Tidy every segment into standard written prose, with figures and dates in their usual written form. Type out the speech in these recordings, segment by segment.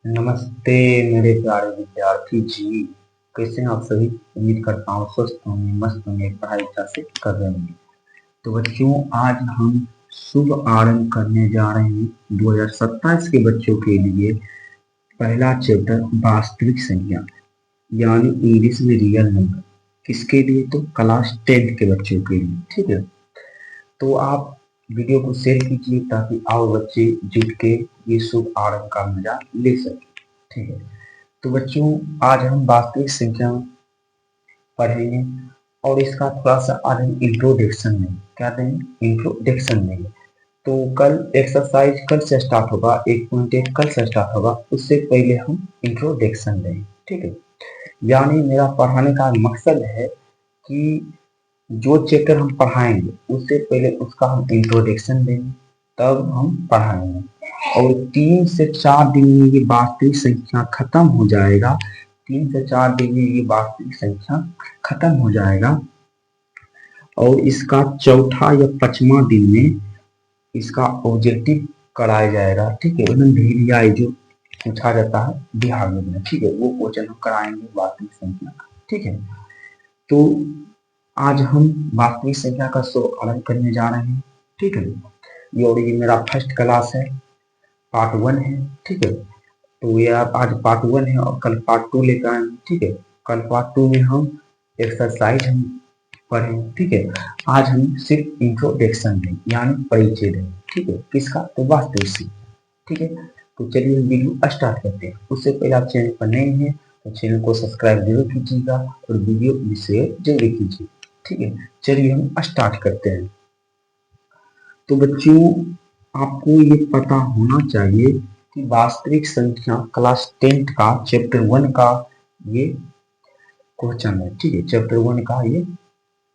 नमस्ते मेरे प्यारे विद्यार्थी जी। कैसे हैं आप सभी? उम्मीद करता हूँ स्वस्थ होंगे, मस्त होंगे, पढ़ाई अच्छा से कर रहे होंगे। तो बच्चों, आज हम शुभ आरंभ करने जा रहे हैं 2027 के बच्चों के लिए पहला चैप्टर वास्तविक संख्या, यानी इंग्लिश में रियल नंबर। किसके लिए? तो क्लास 10th के बच्चों के लिए। ठीक है, तो आप वीडियो को शेयर कीजिए ताकि और बच्चे जुट के ये शुभ आरंभ का मजा ले सके। ठीक है, तो बच्चों, आज हम वास्तविक संख्या पढ़ेंगे और इसका थोड़ा सा आज हम इंट्रोडक्शन देंगे। क्या देंगे? इंट्रोडक्शन देंगे। तो कल एक्सरसाइज कल से स्टार्ट होगा, 1.8 कल से स्टार्ट होगा, उससे पहले हम इंट्रोडक्शन देंगे। ठीक है, यानी मेरा पढ़ाने का मकसद है कि जो चैप्टर हम पढ़ाएंगे उससे पहले उसका हम इंट्रोडक्शन देंगे, तब हम पढ़ाएंगे। और 3 से 4 दिन में ये वास्तविक संख्या खत्म हो जाएगा। 3 से 4 दिन में ये वास्तविक संख्या खत्म हो जाएगा और इसका चौथा या 5वां दिन में इसका ऑब्जेक्टिव कराया जाएगा। ठीक है, एकदम वीआई जो पूछा जाता है बिहार में। ठीक है, वो क्वेश्चन हम कराएंगे वास्तविक संख्या का। ठीक है, तो आज हम वास्तविक संख्या का शुभ आरंभ करने जा रहे हैं। ठीक है, ये और ये मेरा फर्स्ट क्लास है, पार्ट 1 है। ठीक है, तो ये आज पार्ट 1 है और कल पार्ट 2 लेकर आएंगे। ठीक है, कल पार्ट 2 में हम एक्सरसाइज हम पढ़ेंगे। ठीक है, आज हम सिर्फ इंट्रोडक्शन देंगे, यानी परिचय देंगे। ठीक है, किसका? तो वास्तविक संख्या। ठीक है, तो चलिए हम वीडियो स्टार्ट करते हैं। उससे पहले आप चैनल पर नए हैं तो चैनल को सब्सक्राइब जरूर कीजिएगा और वीडियो भी शेयर जरूर कीजिए। ठीक है, चलिए हम स्टार्ट करते हैं। तो बच्चों, आपको ये पता होना चाहिए कि वास्तविक संख्या क्लास 10th का चैप्टर 1 का ये क्वेश्चन है। ठीक है, चैप्टर 1 का ये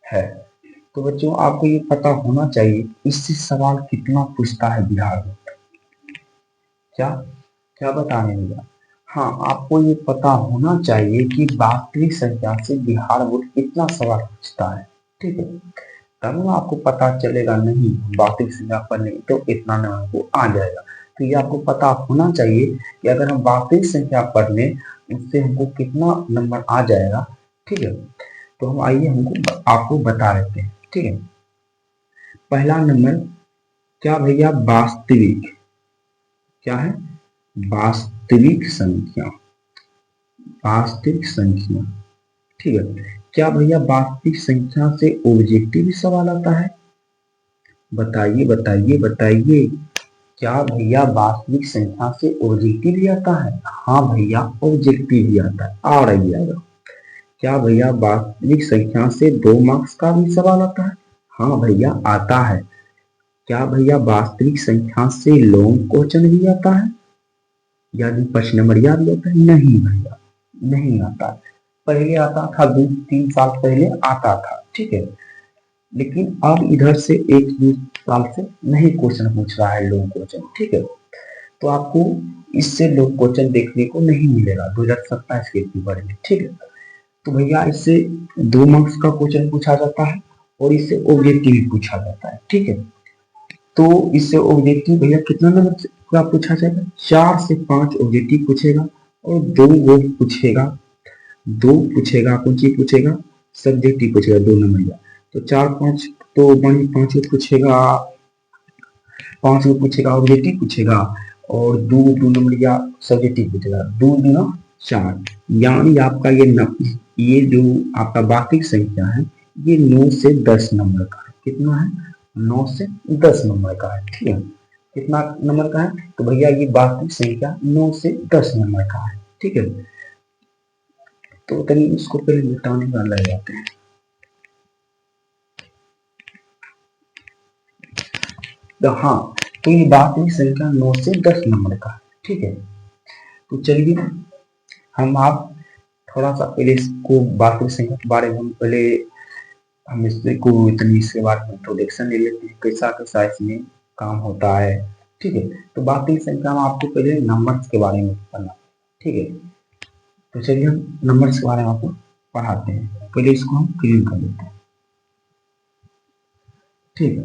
है। तो बच्चों, आपको ये पता होना चाहिए इससे सवाल कितना पूछता है बिहार में। क्या क्या बताने लगा? हाँ, आपको ये पता होना चाहिए कि वास्तविक संख्या से बिहार बोर्ड कितना सवाल पूछता है। ठीक है, तब ना आपको पता चलेगा, नहीं वास्तविक संख्या पढ़ने तो इतना नंबर हमको आ जाएगा। तो ये आपको पता होना चाहिए कि अगर हम वास्तविक संख्या पढ़ लें उससे हमको कितना नंबर आ जाएगा। ठीक है, तो हम आइए हमको आपको बता देते हैं। ठीक है, पहला नंबर क्या भैया? वास्तविक क्या है? वास्तविक संख्या। वास्तविक संख्या। ठीक है, क्या भैया वास्तविक संख्या से ऑब्जेक्टिव सवाल आता है? बताइए बताइए बताइए, क्या भैया वास्तविक संख्या से ऑब्जेक्टिव भी आता है? हाँ भैया, ऑब्जेक्टिव भी आता है। आ रही है। क्या भैया वास्तविक संख्या से 2 मार्क्स का भी सवाल आता है? हाँ भैया, आता है। क्या भैया वास्तविक संख्या से लॉन्ग क्वेश्चन भी आता है, यानी प्रश्न नंबर याद होता है? नहीं भैया, नहीं आता। पहले आता था, 2-3 साल पहले आता था। ठीक है, लेकिन अब इधर से 1-2 साल से नहीं क्वेश्चन पूछ रहा है लॉन्ग क्वेश्चन। ठीक है, तो आपको इससे लॉन्ग क्वेश्चन देखने को नहीं मिलेगा 2027 के पेपर में। ठीक है, तो भैया इससे 2 मार्क्स का क्वेश्चन पूछा जाता है और इससे ऑब्जेक्टिव पूछा जाता है। ठीक है, तो इससे ऑब्जेक्टिव भैया कितना नंबर का पूछा जाएगा? 4 से 5 ऑब्जेक्टिव पूछेगा और 2 वो पूछेगा। 2 पूछेगा, कौन चीज पूछेगा? सब्जेक्टिव पूछेगा, 2 नंबर का। तो 4-5 तो वही 5 पूछेगा, 5 पूछेगा, ऑब्जेक्टिव पूछेगा और 2 नंबर या सब्जेक्टिव पूछेगा। 2 दूना 4, यानी आपका ये जो आपका वास्तविक संख्या है ये 9 से 10 नंबर का है। कितना है? 9 से 10 नंबर का है। ठीक है, कितना नंबर का है? तो भैया ये वास्तविक संख्या 9 से 10 नंबर का है। ठीक है, तो चलिए इसको पहले मिटाने का लग जाते हैं। तो हाँ, तो ये वास्तविक संख्या 9 से 10 नंबर का है। ठीक है, तो चलिए हम आप थोड़ा सा पहले इसको वास्तविक संख्या के बारे में हम पहले हम इसको इतनी इसके बारे में इंट्रोडक्शन ले लेते हैं, कैसा कैसा इसमें काम होता है। ठीक है, तो वास्तविक संख्या में आपको पहले नंबर्स के बारे में पढ़ना। ठीक है, तो चलिए हम नंबर्स के बारे में आपको पढ़ाते हैं। पहले इसको हम क्लीन कर लेते हैं। ठीक है,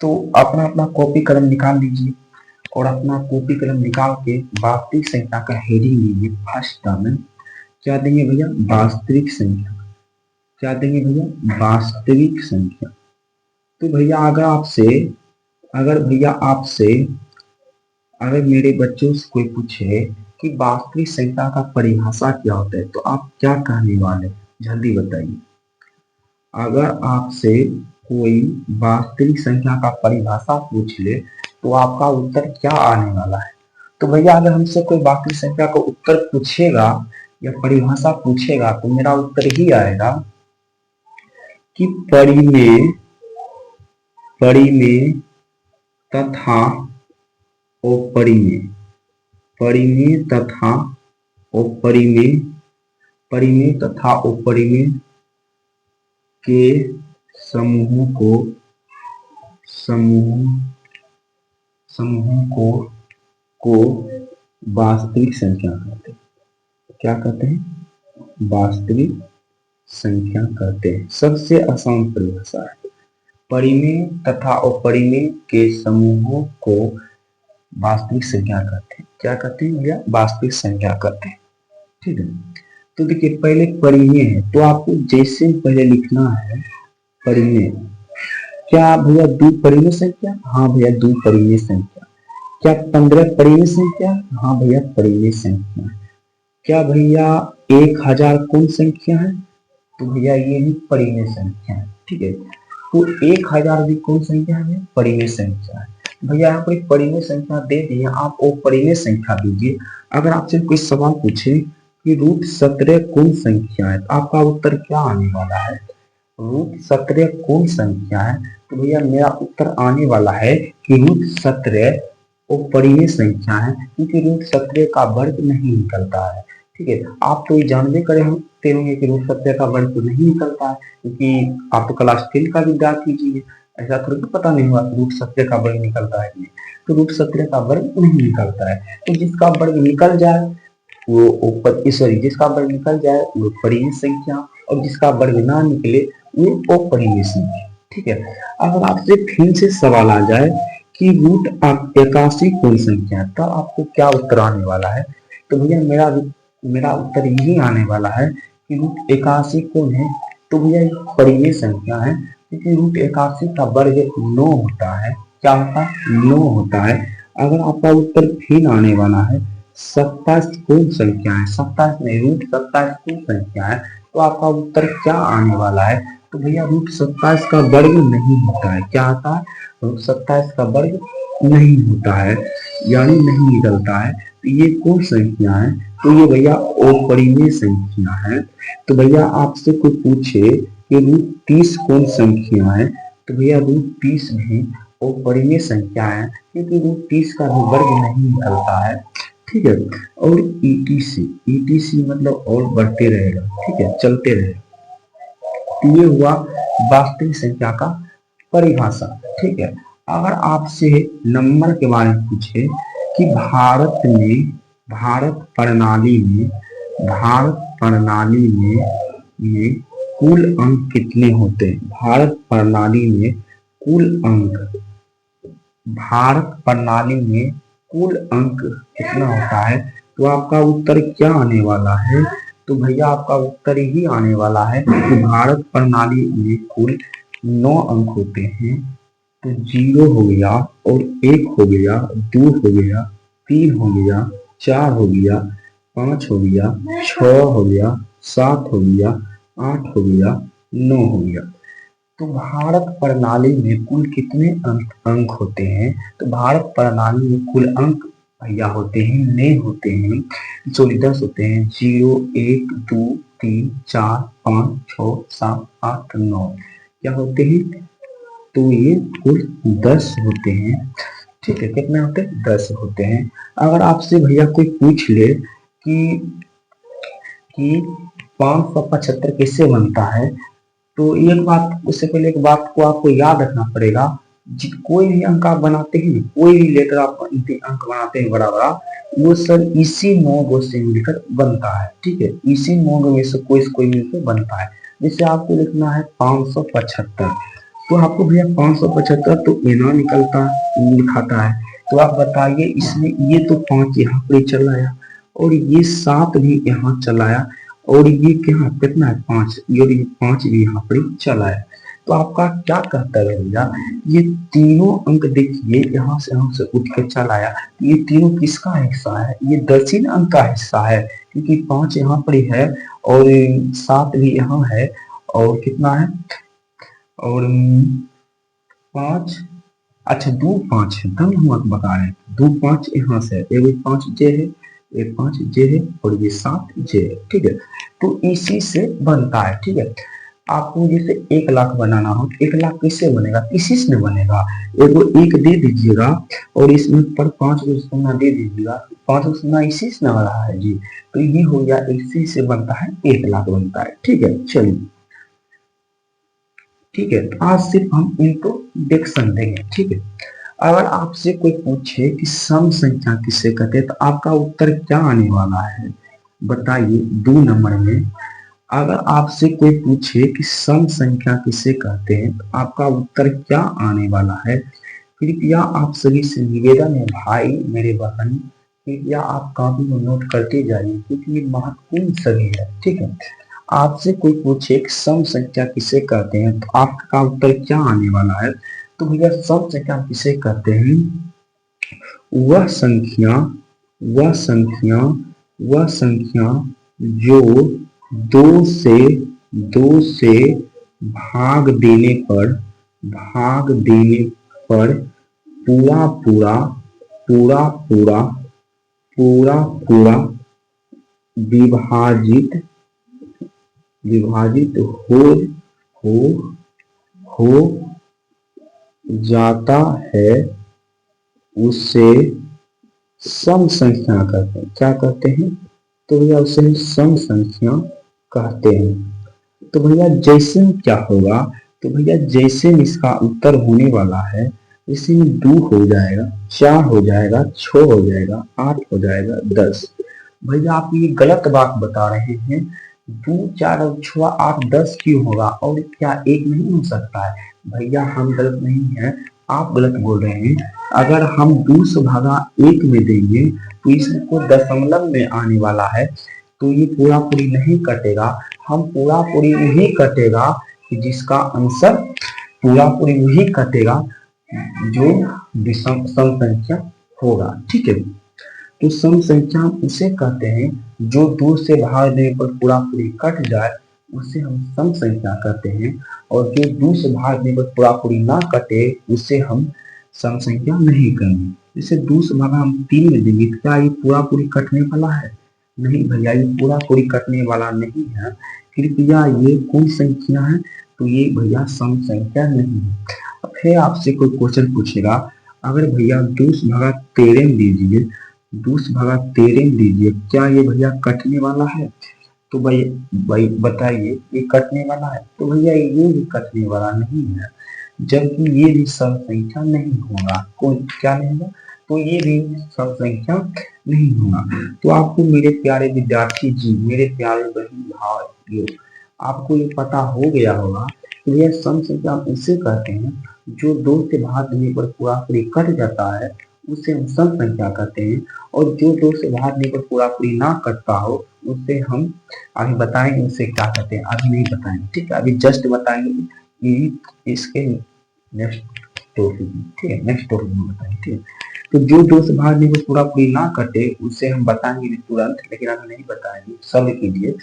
तो अपना अपना कॉपी कलम निकाल लीजिए और अपना कॉपी कलम निकाल के वास्तविक संख्या का हेडिंग लीजिए। फर्स्ट टर्म में क्या देंगे भैया? वास्तविक संख्या। क्या देंगे भैया? वास्तविक संख्या। तो भैया अगर मेरे बच्चों से कोई पूछे कि वास्तविक संख्या का परिभाषा क्या होता है, तो आप क्या कहने वाले? जल्दी बताइए। अगर आपसे कोई वास्तविक संख्या का परिभाषा पूछ ले तो आपका उत्तर क्या आने वाला है? तो भैया अगर हमसे कोई वास्तविक संख्या का उत्तर पूछेगा या परिभाषा पूछेगा तो मेरा उत्तर ही आएगा कि परिमेय तथा अपरिमेय, परिमेय तथा अपरिमेय के समूह को वास्तविक संख्या कहते हैं। क्या कहते हैं? वास्तविक संख्या कहते हैं। सबसे आसान परिभाषा है। परिमेय तथा अपरिमेय के समूहों को वास्तविक संख्या कहते हैं। क्या कहते हैं भैया? वास्तविक संख्या कहते हैं। ठीक है, तो देखिए पहले परिमेय है तो आपको जैसे पहले लिखना है परिमेय। क्या भैया? दो परिमेय संख्या? हाँ भैया दो परिमेय संख्या। क्या 15 परिमेय संख्या? हाँ भैया परिमेय संख्या। क्या भैया 1000 कौन संख्या है? तो भैया ये भी परिमेय संख्या है। ठीक है, तो 1000 भी कौन संख्या है? परिमेय संख्या है। भैया यहाँ पर परिमेय संख्या दे दी है, आप वो परिमेय संख्या दीजिए। अगर आपसे कोई सवाल पूछे कि √17 कौन संख्या है, तो आपका उत्तर क्या आने वाला है? √17 कौन संख्या है? तो भैया मेरा उत्तर आने वाला है कि √17 वो परिमेय संख्या है, क्योंकि √17 का वर्ग नहीं निकलता है। ठीक है, आप तो ये जानते करते होंगे कि √17 का वर्ग तो नहीं निकलता है, क्योंकि आप तो क्लास 10 का विद्यार्थी जी, ऐसा थोड़ी पता नहीं हुआ √17 का वर्ग निकलता है। तो √17 का वर्ग नहीं निकलता है। तो जिसका वर्ग निकल जाए जिसका वर्ग निकल जाए वो परिमेय संख्या, और जिसका वर्ग ना निकले वो अपरिमेय संख्या। ठीक है, अगर आपसे फिर से सवाल आ जाए कि √81 कौन संख्या है, तब आपको क्या उत्तर आने वाला है? तो भैया मेरा उत्तर यही आने वाला है कि √81 कौन है? तो भैया परिमेय संख्या है, क्योंकि √81 का वर्ग 9 होता है। क्या होता है? 9 होता है। अगर आपका उत्तर फिर आने वाला है 27 कौन संख्या है? 27 नहीं, √27 कौन संख्या है? तो आपका उत्तर क्या आने वाला है? तो भैया √27 का वर्ग नहीं होता है। क्या आता है? √27 का वर्ग नहीं होता है, यानी नहीं निकलता है। तो ये कौन संख्या है? तो ये भैया अपरिमेय संख्या है। तो भैया आपसे कोई पूछे कि √30 कौन संख्या है, तो भैया √30 भी अपरिमेय संख्या है, क्योंकि √30 का भी वर्ग नहीं निकलता है। ठीक है, और ETC मतलब और बढ़ते रहेगा। ठीक है, चलते रहेगा। तो ये हुआ वास्तविक संख्या का परिभाषा। ठीक है, अगर आपसे नंबर के बारे में पूछे कि भारत प्रणाली में कुल अंक कितने होते हैं? भारत प्रणाली में कुल अंक कितना होता है? तो आपका उत्तर क्या आने वाला है? तो भैया आपका उत्तर ही आने वाला है कि भारत प्रणाली में कुल 9 अंक होते हैं। तो 0 हो गया, और 1 हो गया, 2 हो गया, 3 हो गया, 4 हो गया, 5 हो गया, 6 हो गया, 7 हो गया, 8 हो गया, 9 हो गया। तो भारत प्रणाली में कुल कितने अंक होते हैं? तो भारत प्रणाली में कुल अंक भैया होते हैं 9 होते हैं, 10 होते हैं। 0, 1, 2, 3, 4, 5, 6, 7, 8, 9 क्या होते हैं? तो ये कुल 10 होते हैं। ठीक है, कितने होते हैं? 10 होते हैं। अगर आपसे भैया कोई पूछ ले कि 575 कैसे बनता है, तो एक बात, उससे पहले एक बात को आपको याद रखना पड़ेगा। कोई भी अंक आप बनाते हैं, कोई भी लेटर आप अंक बनाते हैं बड़ा बड़ा, वो सर इसी 9 से मिलकर बनता है। ठीक है, इसी 9 में से कोई मिलकर बनता है। जैसे आपको लिखना है 575, तो आपको भैया 575 तो एना निकलता लिखाता है, तो आप बताइए इसमें ये तो 5 यहाँ पर चलाया और ये 7 भी यहाँ चलाया और ये क्या कितना है 5 और ये 5 भी यहाँ पर चलाया। तो आपका क्या कहता है भैया, ये तीनों अंक देखिए यहाँ से उठ के चलाया, ये तीनों किसका हिस्सा है, ये दक्षिण अंक का हिस्सा है क्योंकि 5 यहाँ पर है और 7 भी यहाँ है और कितना है और 5 अच्छा 2 5 है, तब हम आपको बता रहे हैं 2 5 यहाँ से एक 5 जे है एक 5 जे है और ये 7 जे है, ठीक है। तो इसी से बनता है, ठीक है। आपको जैसे 1 लाख बनाना हो 1 लाख किससे बनेगा, इसी से बनेगा। एगो 1 दे दीजिएगा और इसमें पर 5 को शून्य दे दीजिएगा, 5 को शून्य इसी से आ रहा है जी, तो ये हो गया इसी से बनता है 1 लाख बनता है, ठीक है। चलिए ठीक है, तो आज सिर्फ हम इंट्रोडक्शन देंगे, ठीक है। अगर आपसे कोई पूछे कि सम संख्या किसे कहते हैं तो आपका उत्तर क्या आने वाला है, बताइए 2 नंबर में। अगर आपसे कोई पूछे कि सम संख्या किसे कहते हैं तो आपका उत्तर क्या आने वाला है। कृपया आप सभी से निवेदन है भाई मेरे बहन, कृपया आप कॉपी को नोट करते जाइए क्योंकि ये महत्वपूर्ण सभी है, ठीक है। आपसे कोई पूछे कि सम संख्या किसे कहते हैं तो आपका उत्तर क्या आने वाला है। तो भैया सम संख्या किसे कहते हैं, वह संख्या वह संख्या वह संख्या जो 2 से भाग देने पर पूरा पूरा पूरा पूरा पूरा पूरा विभाजित हो जाता है उसे सम संख्या कहते हैं। क्या कहते हैं, तो भैया उसे सम संख्या कहते हैं। तो भैया जैसे में क्या होगा, तो भैया जैसे में इसका उत्तर होने वाला है, इसी में 2 हो जाएगा, 4 हो जाएगा, 6 हो जाएगा, 8 हो जाएगा, 10। भैया आप ये गलत बात बता रहे हैं, 2 4 और 6 8 10 क्यों होगा और क्या 1 नहीं हो सकता है। भैया हम गलत नहीं है, आप गलत बोल रहे हैं। अगर हम 2 से भागा 1 में देंगे तो इसको दशमलव में आने वाला है, तो ये पूरा पूरी नहीं कटेगा, हम पूरा पूरी वही कटेगा कि जिसका आंसर पूरा पूरी वही कटेगा जो विषम सम संख्या होगा, ठीक है। तो सम संख्या उसे कहते हैं जो 2 से भाग देने पर पूरा पूरी कट जाए उसे हम सम संख्या कहते हैं, और जो 2 से भाग देने पर पूरा पूरी ना कटे उसे हम सम संख्या नहीं कहेंगे। जैसे 2 से भागा हम 3 में देंगे, क्या ये पूरा पूरी कटने वाला है, नहीं भैया ये पूरा पूरी कटने वाला नहीं है। कृपया ये कौन संख्या है, तो ये भैया सम संख्या नहीं है। अब फिर आपसे कोई क्वेश्चन पूछेगा, अगर भैया 2 से भागा 13 में दीजिए, 2 से भागा 13 में दीजिए, क्या ये भैया कटने वाला है, तो भाई बताइए ये कटने वाला है, तो भैया ये भी कटने वाला नहीं है, जबकि ये भी सम संख्या नहीं होगा। कोई क्या नहीं होगा, तो ये भी सम संख्या नहीं होगा। तो आपको मेरे प्यारे विद्यार्थी जी, मेरे प्यारे बहन भाइयों, आपको ये पता हो गया होगा कि यह सम संख्या उसे कहते हैं जो 2 से भाग देने पर पूरा पूरी कट जाता है, उसे हम सम संख्या कहते हैं, और जो 2 से भाग देने पर पूरा पूरी ना कटता हो उसे हम अभी बताएंगे उसे क्या कहते हैं, अभी नहीं बताएंगे, ठीक है। अभी जस्ट बताएंगे कि इसके नेक्स्ट टॉपिक में, ठीक है, नेक्स्ट टॉपिक में बताएंगे, ठीक है। तो जो 2 से भाग देने पर पूरा पूरी ना कटे उसे हम बताएंगे तुरंत, लेकिन अभी नहीं बताएंगे, सब कीजिए।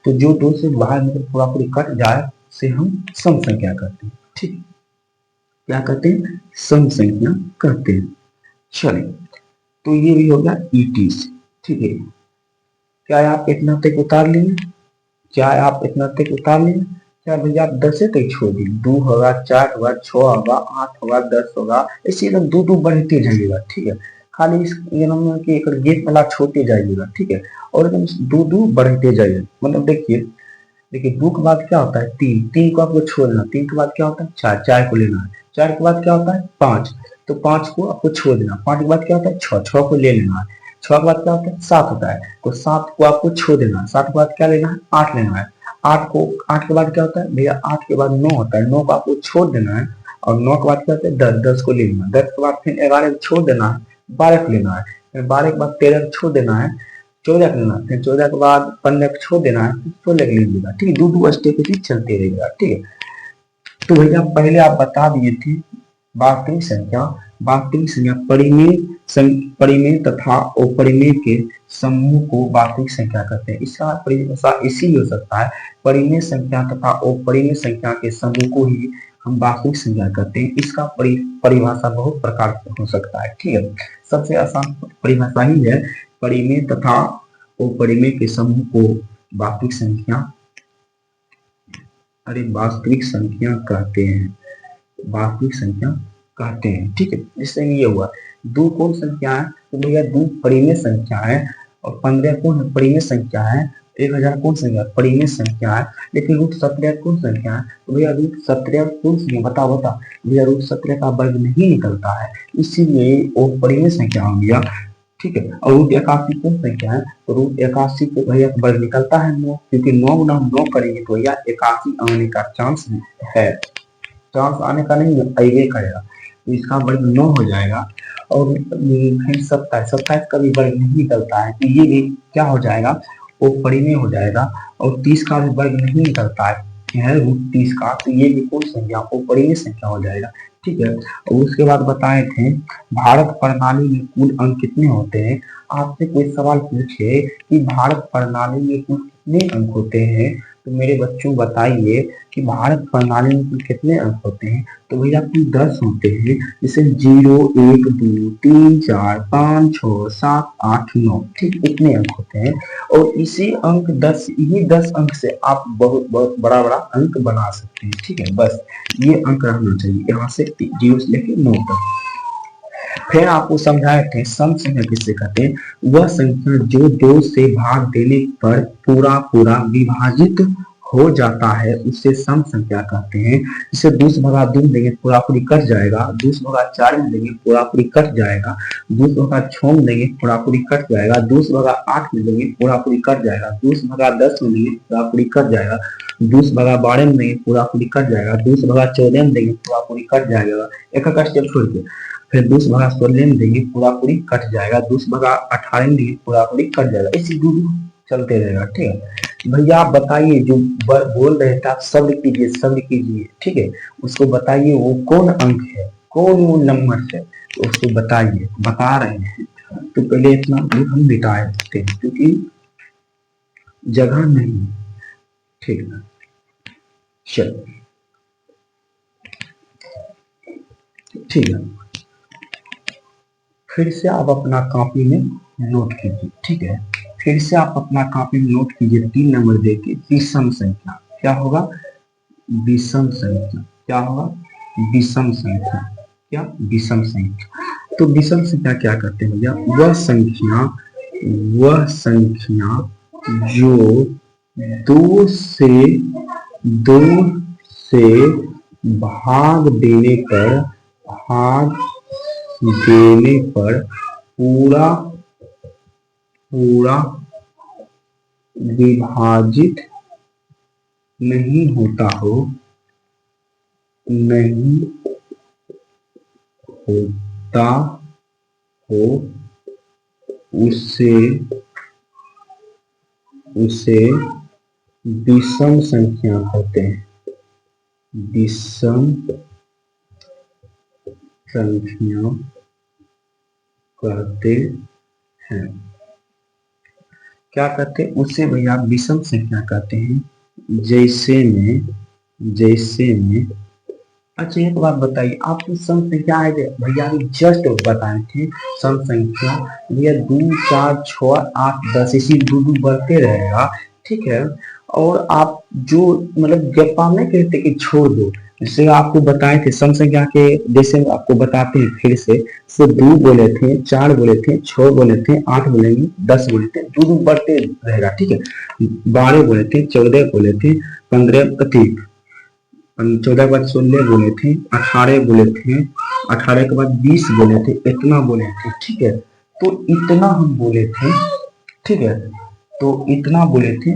तो जो 2 से भाग देने पर पूरा पूरी कट जाए उसे हम सम संख्या कहते हैं, ठीक, क्या कहते हैं, सम संख्या कहते हैं। चलिए, तो ये भी हो गया ETC, ठीक है। क्या आप इतना तक उतार लिए, क्या आप इतना तक उतार लिए, क्या भैया आप 10 तक छोड़ दिए, 2 होगा, 4 होगा, 6 होगा, 8 होगा, 10 होगा, इसी एकदम 2 बढ़ते जाइएगा, ठीक है। खाली इस के एक गेट वाला छोड़ते जाइएगा, ठीक है, और एकदम 2 बढ़ते जाइए। मतलब देखिए 2 के बाद क्या होता है 3, 3 को आपको छोड़ना, 3 के बाद क्या होता है 4, 4 को लेना है, 4 के बाद क्या होता है 5, तो 5 को आपको छोड़ देना, 5 के बाद क्या होता है 6, 6 को ले लेना है, 6 के बाद क्या होता है 7 होता है, तो 7 को आपको छोड़ देना, 7 के बाद क्या लेना है 8 लेना है, 8 के बाद क्या होता है भैया 8 के बाद 9 होता है, 9 को आपको छोड़ देना है, और 9 के बाद क्या होता है 10, 10 को ले लेना, 10 के बाद फिर 11 को छोड़ देना है, 12 को लेना है, फिर 12 के बाद 13 को छोड़ देना है, 14 को लेना है, फिर 14 के बाद 15 को छोड़ देना है, फिर 16 को लीजिएगा। ठीक है, दो स्टेप इसी चलते रहेगा। ठीक है, तो भैया पहले आप बता दिए थे वास्तविक संख्या, वास्तविक संख्या परिमेय तथा अपरिमेय के समूह को वास्तविक संख्या कहते हैं। इसका परिभाषा इसी हो सकता है, परिमेय संख्या तथा अपरिमेय संख्या के समूह को ही हम वास्तविक संख्या कहते हैं। इसका परिभाषा बहुत प्रकार से हो सकता है। ठीक है, सबसे आसान परिभाषा ही है परिमेय तथा अपरिमेय के समूह को वास्तविक संख्या वास्तविक संख्या कहते हैं, वास्तविक संख्या कहते हैं। ठीक है, जिससे ये हुआ दो कौन संख्या है, तो भैया दो परिमेय संख्या है, और 15 कौन है परिमेय संख्या है, 1000 कौन संख्या परिमेय संख्या है, लेकिन रूट 17 कौन संख्या है, तो भैया रूट 17 कौन संख्या बता भैया रूट 17 का वर्ग नहीं निकलता है, इसीलिए वो परिमेय संख्या हो गया। ठीक है, और रूट 81 कौन संख्या है, तो रूट 81 को भैया वर्ग निकलता है 9, क्योंकि 9 गुना 9 करेंगे तो भैया 81 आने का चांस है, चांस आने का नहीं आएगा करेगा, तो इसका वर्ग 9 हो जाएगा। और फिर 27 का भी वर्ग नहीं निकलता है, तो ये भी क्या हो जाएगा, वो परिमेय हो जाएगा। और 30 का भी वर्ग नहीं निकलता है रूट 30 का, तो ये भी कौन संख्या वो परिमेय संख्या हो जाएगा। ठीक है, और उसके बाद बताए थे भारत प्रणाली में कुल अंक कितने होते हैं। आपसे कोई सवाल पूछे कि भारत प्रणाली में कुल कितने अंक होते हैं, तो मेरे बच्चों बताइए कि भारत प्रणाली में कुल कितने अंक होते हैं, तो भैया कुल 10 होते हैं, जैसे 0 1 2 3 4 5 6 7 8 9, ठीक इतने अंक होते हैं। और इसी अंक 10 यही 10 अंक से आप बहुत बहुत बड़ा बड़ा अंक बना सकते हैं। ठीक है, बस ये अंक रहना चाहिए, यहाँ से 0 से लेकर 9 तक। फिर आपको समझाए थे सम संख्या किससे कहते हैं, वह संख्या जो 2 से भाग देने पर पूरा पूरा विभाजित हो जाता है उसे सम संख्या कहते हैं। जिसे 2 से भगा 2 देंगे पूरा पूरी कट जाएगा, 2 से भगा 4 में देंगे पूरा पूरी कट जाएगा, 2 से भगा 6 में देंगे पूरा पूरी कट जाएगा, 2 से भगा 8 में देंगे पूरा पूरी कट जाएगा, 2 से भगा 10 में देंगे पूरा पूरी कट जाएगा, 2 से भगा 12 में देंगे पूरा पूरी कट जाएगा, 2 से भगा 14 में देंगे पूरा पूरी कट जाएगा, एक एक स्टेप छोड़ के। फिर 2 से भगा 16 में देंगे पूरा पूरी कट जाएगा, 2 से भगा 18 में देंगे पूरा पूरी कट जाएगा, इसी दूर चलते रहेगा। ठीक है भैया, आप बताइए जो बोल रहे थे आप शब्द कीजिए। ठीक है, उसको बताइए वो कौन अंक है, कौन वो नंबर है, तो उसको बताइए, बता रहे हैं। तो पहले इतना हम मिटाए थे क्योंकि जगह नहीं। ठीक है, चलो ठीक है, फिर से आप अपना कॉपी में नोट कीजिए। ठीक है, फिर से आप अपना कॉपी में नोट कीजिए 3 नंबर देके विषम संख्या। क्या होगा, विषम संख्या। क्या होगा, विषम संख्या। क्या, विषम संख्या। तो विषम संख्या क्या करते हैं भैया, वह संख्या जो 2 से भाग देने पर पूरा विभाजित नहीं होता हो उसे विषम संख्या कहते हैं, विषम संख्या कहते हैं। क्या कहते हैं उसे भैया, विषम संख्या कहते हैं। जैसे में अच्छा एक बात बताइए, आपको सम संख्या है भैया जस्ट बताए थे सम संख्या भैया 2 4 6 8 10 इसी 2 बढ़ते रहेगा। ठीक है, और आप जो मतलब गप्पा में कहते कि छोड़ दो, जैसे आपको बताए थे सम संख्या के, जैसे आपको बताते हैं फिर से 2 बोले थे, 4 बोले थे, 6 बोले थे, 8 बोलेंगे, 10 बोले थे, 2 बढ़ते रहेगा। ठीक है, 12 बोले थे, 14 बोले थे, 15 अधिक 14 के बाद 16 बोले थे, 18 बोले थे, 18 के बाद 20 बोले थे, इतना बोले थे। ठीक है, तो इतना हम बोले थे। ठीक है, तो इतना बोले थे,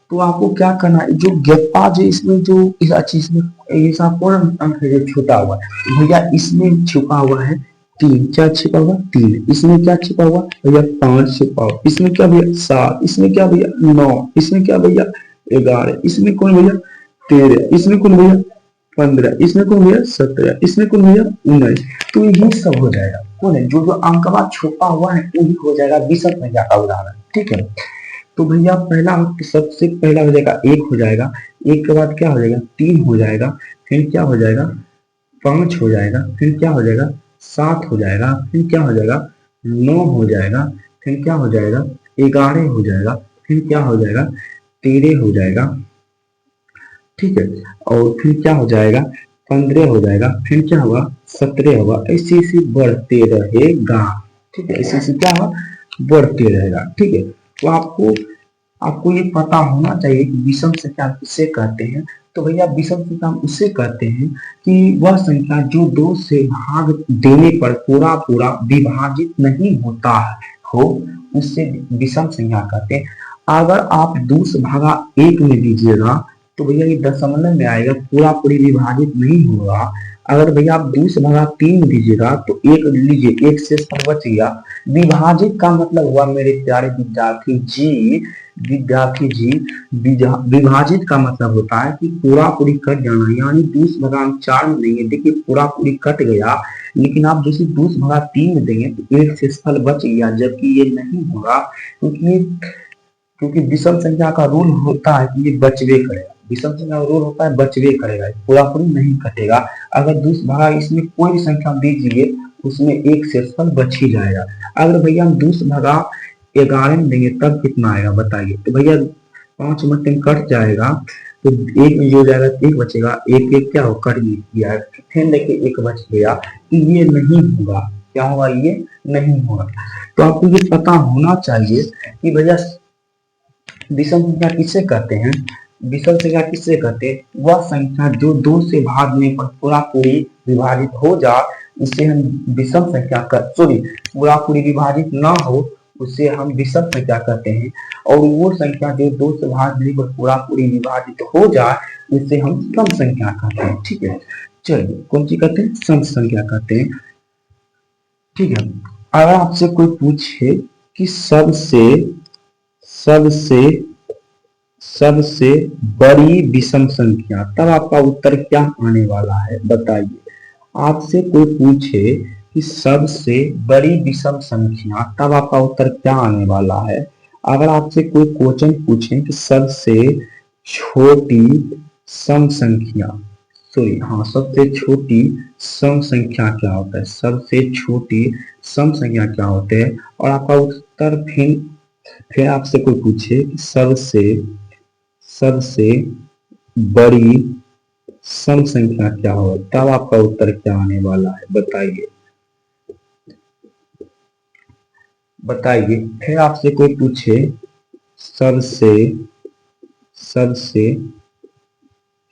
तो आपको क्या करना है, जो गप्पा जो इसमें जो इस चीज में ऐसा कौन अंक है जो छुपा हुआ है, भैया इसमें छुपा हुआ है तीन, क्या छिपा हुआ? तीन। इसमें क्या छिपा हुआ भैया? 5 छिपा हुआ। इसमें क्या भैया? 7। इसमें क्या भैया? 9। इसमें क्या भैया? 11। इसमें कौन भैया? 13। इसमें कौन भैया? 15। इसमें कौन भैया? 17। इसमें कौन भैया? 19। तो यही सब हो जाएगा। कौन है जो जो अंकवा छुपा हुआ है वही हो जाएगा विषम संख्या का उदाहरण। ठीक है, तो भैया पहला सबसे पहला हो जाएगा 1 हो जाएगा। 1 के बाद क्या हो जाएगा? 3 हो जाएगा। फिर क्या हो जाएगा? 5 हो जाएगा। फिर क्या हो जाएगा? 7 हो जाएगा। फिर क्या हो जाएगा? 9 हो जाएगा। फिर क्या हो जाएगा? 11 हो जाएगा। फिर क्या हो जाएगा? 13 हो जाएगा। ठीक है, और फिर क्या हो जाएगा? 15 हो जाएगा। फिर क्या होगा? 17 होगा। ऐसे ऐसे बढ़ते रहेगा। ठीक है, ऐसे ऐसे क्या होगा? बढ़ते रहेगा। ठीक है, तो आपको आपको ये पता होना चाहिए कि विषम संख्या किसे कहते हैं। तो भैया विषम संख्या हम उसे कहते हैं कि वह संख्या जो 2 से भाग देने पर पूरा पूरा विभाजित नहीं होता हो, उससे विषम संख्या कहते हैं। अगर आप 2 से भागा 1 में दीजिएगा तो भैया ये दशमलव में आएगा, पूरा पूरी विभाजित नहीं होगा। अगर भैया आप 2 से भागा 3 में दीजिएगा तो एक लीजिए, एक से बच गया। विभाजित का मतलब हुआ मेरे प्यारे विद्यार्थी जी, विद्यार्थी जी, विभाजित का मतलब होता है कि पूरा पूरी कट जाना, यानी 2 से भगा 4 में देंगे, देखिए पूरा पूरी कट गया। लेकिन आप जैसे 2 से भगा 3 में देंगे तो एक शेषफल बच गया, जबकि ये नहीं होगा, क्योंकि विषम संख्या का रूल होता है कि ये बचवे करेगा। विषम संख्या का रूल होता है बचवे करेगा, पूरा पूरी नहीं कटेगा। अगर 2 से भगा इसमें कोई भी संख्या दीजिए उसमें एक शेषफल बच ही जाएगा। अगर भैया हम 2 से भगा 11 में देंगे तब कितना आएगा बताइए? तो भैया 5 में कट जाएगा, तो एक में जो जाएगा एक बचेगा, एक एक क्या हो कट गया, फिर देखिए एक बच गया। तो ये नहीं होगा, क्या होगा? ये नहीं होगा। तो आपको ये पता होना चाहिए कि भैया विषम संख्या किसे कहते हैं। विषम संख्या किसे कहते हैं? वह संख्या जो 2 से भागने पर पूरा पूरी विभाजित हो जा, उसे हम विषम संख्या सॉरी पूरा पूरी विभाजित ना हो उसे हम विषम संख्या कहते हैं। और वो संख्या जो 2 से भागने पर पूरा पूरी विभाजित हो जाए उसे हम सम संख्या कहते हैं। ठीक है, चलिए कौन सी कहते हैं? सम संख्या कहते हैं। ठीक है, अगर आपसे कोई पूछे कि सबसे सबसे सबसे बड़ी विषम संख्या, तब आपका उत्तर क्या आने वाला है बताइए? आपसे कोई पूछे कि सबसे बड़ी विषम संख्या, तब आपका उत्तर क्या आने वाला है? अगर आपसे कोई क्वेश्चन पूछे कि सबसे छोटी सम संख्या, सॉरी हाँ, सबसे छोटी सम संख्या क्या होता है? सबसे छोटी सम संख्या क्या होते हैं? और आपका उत्तर फिर आपसे कोई पूछे कि सबसे सबसे बड़ी सम संख्या क्या हो, तब आपका उत्तर क्या आने वाला है बताइए? बताइए। फिर आपसे कोई पूछे सबसे सबसे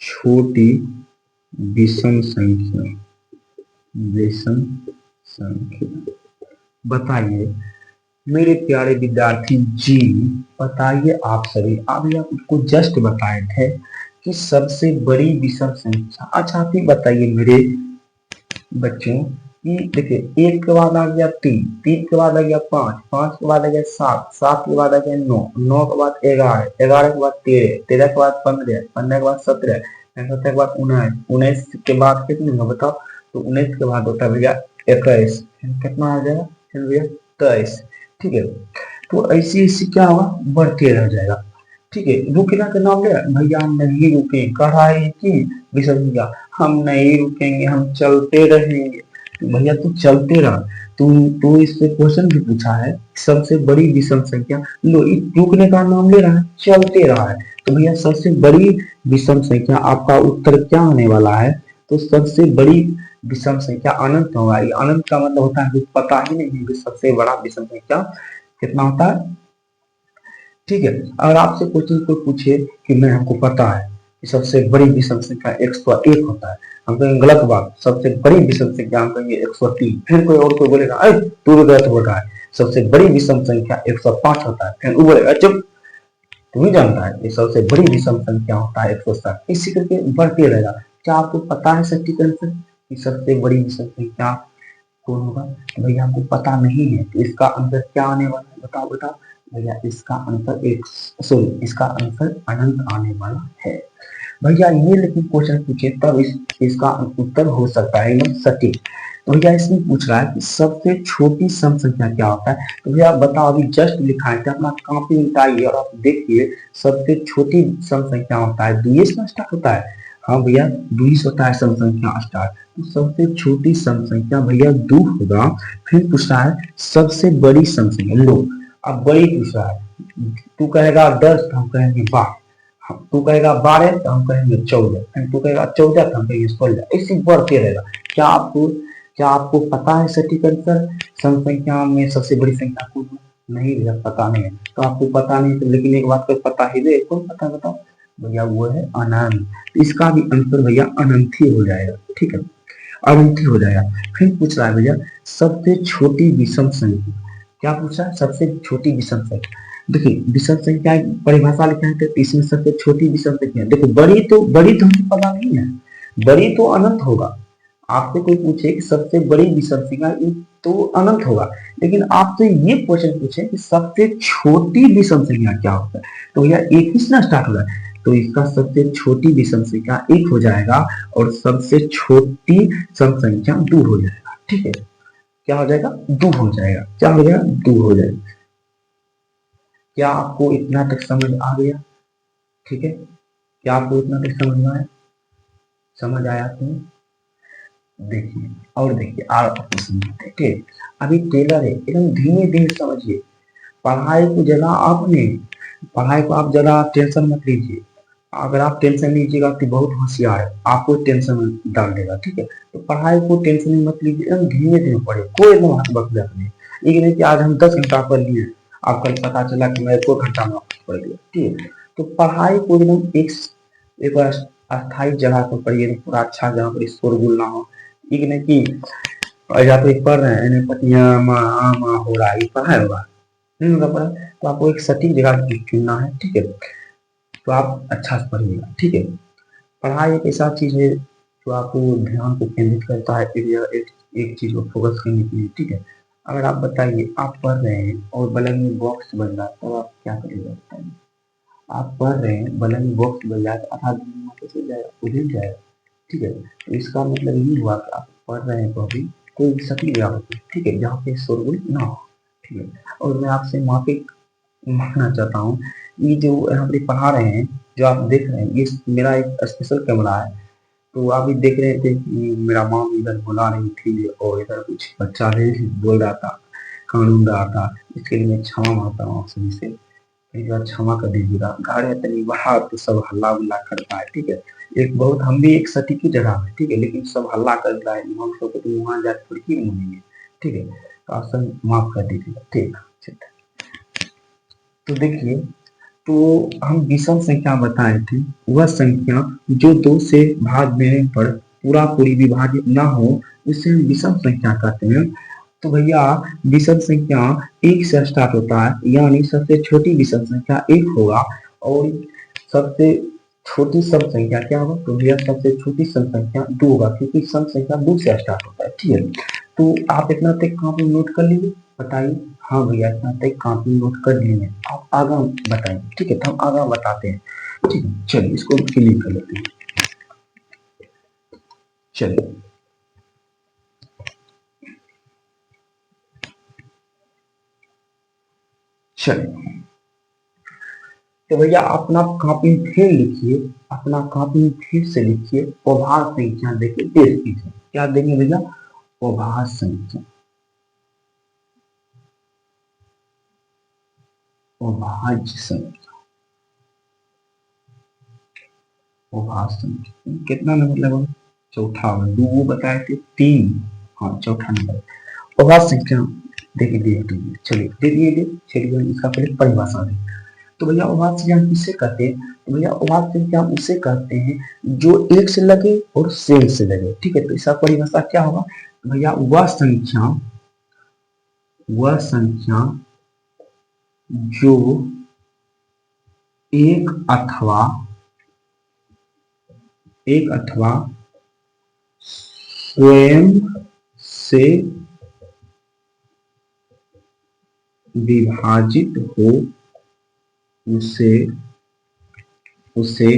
छोटी विषम संख्या, विषम संख्या बताइए मेरे प्यारे विद्यार्थी जी। बताइए आप सभी, अभी आपको जस्ट बताए थे कि सबसे बड़ी विषम संख्या। अच्छा आप ही बताइए मेरे बच्चों कि देखिए 1 के बाद आ गया 3, 3 के बाद आ गया 5, 5 के बाद आ गया 7, 7 के बाद आ गया 9, 9 के बाद 11, 11 के बाद 13, 13 के बाद 15, 15 के बाद 17, 17 के बाद 19, 19 के बाद कितने होगा बताओ? तो 19 के बाद होता है भैया 21, कितना आ जाएगा फिर भैया? 23। ठीक है, तो ऐसे ऐसे क्या होगा? बढ़ते रह जाएगा। ठीक है, रुकना का नाम ले भैया, हम नहीं रुके, कह रहा है कि विषम संख्या हम नहीं रुकेंगे, हम चलते रहेंगे। तो भैया तू चलते रह, तू इससे क्वेश्चन भी पूछा है सबसे बड़ी विषम संख्या, लो रुकने का नाम ले रहा है, चलते रहा है। तो भैया सबसे बड़ी विषम संख्या आपका उत्तर क्या होने वाला है? तो सबसे बड़ी विषम संख्या अनंत होगा। अनंत का मतलब होता है कि पता ही नहीं है कि सबसे बड़ा विषम संख्या कितना होता है। ठीक है, अगर आपसे क्वेश्चन कोई पूछे कि मैं हमको पता है कि सबसे बड़ी विषम संख्या 101 होता है, हम कहेंगे गलत बात, सबसे बड़ी विषम संख्या हम कहेंगे 103। फिर कोई और कोई बोलेगा अरे तू तो गलत बोल रहा है, सबसे बड़ी विषम संख्या 105 होता है। फिर वो बोलेगा चुप, तू ही जानता है कि सबसे बड़ी विषम संख्या होता है 107। इसी करके बढ़ते रहेगा। क्या आपको पता है सटीकरण से कि सबसे बड़ी विषम संख्या कौन होगा? तो भैया हमको पता नहीं है, तो इसका आंसर क्या आने वाला है? बताओ बताओ भैया, इसका आंसर एक सॉरी इसका आंसर अनंत आने वाला है भैया। ये लेकिन क्वेश्चन पूछे तब इसका उत्तर हो सकता है एकदम सटीक। तो भैया इसमें पूछ रहा है कि सबसे छोटी सम संख्या क्या होता है? तो भैया आप बताओ, अभी जस्ट लिखा है, अपना कॉपी उठाइए और आप देखिए सबसे छोटी सम संख्या होता है दुई से स्टार्ट होता है। हाँ भैया, दुई से होता है सम संख्या स्टार्ट। तो सबसे छोटी सम संख्या भैया दो होगा। फिर पूछ रहा है सबसे बड़ी सम संख्या। लो अब बड़ी पूछ रहा है, तू कहेगा 10 तो हम कहेंगे 12, तू कहेगा 12 तो हम कहेंगे 14, फिर तू कहेगा 14 तो हम कहेंगे 16, ऐसे बढ़ते रहेगा। क्या आपको पता है सटीक आंसर सम संख्या में सबसे बड़ी संख्या कौन है? नहीं भैया पता नहीं है। तो आपको पता नहीं तो लेकिन एक बात को पता ही दे, कौन पता बताओ भैया? वो है अनंत। तो इसका भी आंसर भैया अनंत ही हो जाएगा, ठीक है, अनंत ही हो जाएगा। फिर पूछ रहा है भैया सबसे छोटी विषम संख्या। क्या पूछा? सबसे छोटी विषम संख्या। देखिए विषम संख्या परिभाषा लिखा है, तो इसमें सबसे छोटी विषम संख्या देखो, बड़ी तो हमको पता नहीं है, बड़ी तो अनंत होगा। आपसे कोई पूछे कि सबसे बड़ी विषम संख्या, तो अनंत होगा। लेकिन आपसे ये क्वेश्चन पूछे कि सबसे छोटी विषम संख्या क्या होता है, तो भैया एक ही से स्टार्ट हो रहा है, तो इसका सबसे छोटी विषम संख्या एक हो जाएगा और सबसे छोटी सम संख्या दो हो जाएगा, ठीक है। क्या हो जाएगा? दो हो जाएगा। क्या हो जाएगा? दो हो जाएगा। क्या आपको इतना तक समझ आ गया? ठीक है, क्या आपको इतना तक समझ में आया? समझ आया तो देखिए, और देखिए आपको समझाते, ठीक। अभी टेलर है, एकदम धीमे धीमे समझिए। पढ़ाई को जरा आपने पढ़ाई को आप जरा टेंशन मत लीजिए। अगर आप टेंशन लीजिएगा तो बहुत होशियार है, आपको टेंशन में डाल देगा, ठीक है। तो पढ़ाई को टेंशन में मत लीजिए, एकदम धीमे धीमे पढ़े, कोई एकदम हाथ बकलक नहीं। ये नहीं कि आज हम 10 घंटा पढ़ लिए, आप कल पता चला कि मैं 1 घंटा में पढ़ लिया, ठीक है। तो पढ़ाई को एकदम एक अस्थायी जगह पर पढ़िए, पूरा अच्छा जहाँ पर शोरगुल ना हो। ये नहीं कि या तो पढ़ रहे हैं इन्हें पतिया माँ हो रहा है, ये पढ़ाई होगा नहीं होगा पढ़ा। तो आपको एक सटीक जगह चुनना है, ठीक है। तो आप अच्छा से पढ़िएगा, ठीक है। पढ़ाई एक ऐसा चीज है जो आपको ध्यान को केंद्रित करता है, एक चीज को फोकस करने के लिए, ठीक है। अगर आप बताइए आप पढ़ रहे हैं और बगल में बॉक्स बज रहा है, तो आप क्या करिएगा बताइए? आप पढ़ रहे हैं, बगल में बॉक्स बज रहा है, तो आधा दिन कैसे जाएगा? उधर जाएगा, ठीक है। तो इसका मतलब ये हुआ कि आप पढ़ रहे हैं तो अभी कोई सटीक जगह होती है, ठीक है, जहाँ पे शोरगुल ना हो, ठीक है। और मैं आपसे माफी मांगना चाहता हूँ, ये जो यहाँ पे पढ़ा रहे हैं, जो आप देख रहे हैं, ये मेरा एक स्पेशल कैमरा है। तो आप भी देख रहे थे कि मेरा मॉम इधर बुला रही थी और इधर कुछ बच्चा भी बोल रहा था, कानून रहा था। इसके लिए मैं क्षमा मांगता हूँ आप सभी से, एक बार क्षमा कर दीजिएगा। घर है तनी बाहर तो सब हल्ला उल्ला करता है, ठीक है। एक बहुत हम भी एक सटीक की जगह है, ठीक है, लेकिन सब हल्ला कर रहा है, हम सबको तो वहां जाकर थोड़ी ही घूमेंगे, ठीक है। तो आप सब माफ कर दीजिएगा, ठीक है। तो देखिए, तो हम विषम संख्या बताए थे, वह संख्या जो दो से भाग देने पर पूरा पूरी विभाजित ना हो उसे हम विषम संख्या कहते हैं। तो भैया विषम संख्या एक से स्टार्ट होता है, यानी सबसे छोटी विषम संख्या एक होगा और सबसे छोटी सम संख्या क्या होगा? तो भैया सबसे छोटी सम संख्या दो होगा, क्योंकि सम संख्या दो से स्टार्ट होता है, ठीक है। तो आप इतना तक कॉपी नोट कर लीजिए, बताइए। हाँ भैया इतना तक कॉपी नोट कर लिए, आप आगे बताइए, ठीक है। तो हम आगे बताते हैं, ठीक है। चलिए इसको क्लिक कर लेते हैं, चलिए। चलिए तो भैया अपना कॉपी फिर लिखिए, अपना कॉपी फिर से लिखिए। अभाज्य संख्या देखिए देश कीजिए, क्या देंगे भैया? अभाज्य संख्या, अभाज्य संख्या, अभाज्य संख्या कितना नंबर लगा? चौथा। दो बताए थे, तीन, हाँ चौथा नंबर अभाज्य संख्या। देखिए दे चलिए दे दिए। चलिए हम इसका पहले परिभाषा दें। तो भैया अभाज्य संख्या हम किससे कहते हैं? तो भैया अभाज्य संख्या हम उसे कहते हैं जो एक से लगे और सेम से लगे, ठीक है। तो इसका परिभाषा क्या होगा? भैया वह संख्या जो एक अथवा स्वयं से विभाजित हो उसे उसे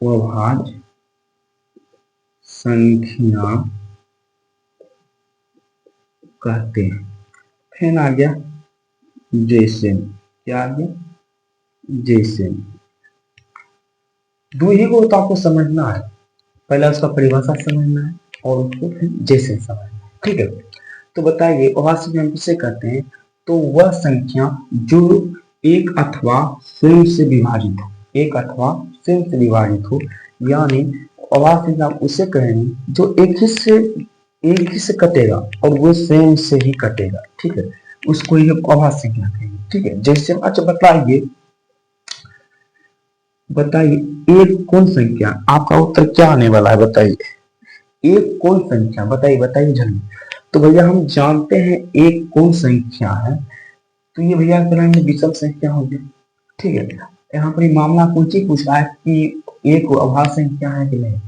अभाज्य संख्या कहते हैं। फिर आ गया जैसे, क्या आ गया, जैसे। दो ही को तो आपको समझना है, पहले उसका परिभाषा समझना है और उसको फिर जैसे समझना है, ठीक है। तो बताइए अभाज्य संख्या किसे कहते हैं? तो वह संख्या जो एक अथवा स्वयं से विभाजित हो, एक अथवा स्वयं से विभाजित हो, यानी अभाज्य संख्या उसे कहेंगे जो एक ही से कटेगा और वो स्वयं से ही कटेगा, ठीक है, उसको ही हम अभाज्य संख्या कहेंगे, ठीक है। जैसे अच्छा बताइए एक कौन संख्या, आपका उत्तर क्या आने वाला है बताइए। एक कौन संख्या, बताइए जल्दी। तो भैया हम जानते हैं एक कौन संख्या है, तो ये भैया में विषम संख्या हो गया, ठीक है। यहाँ पर मामला कुछ ही पूछ रहा है कि एक अभाज्य संख्या है कि नहीं,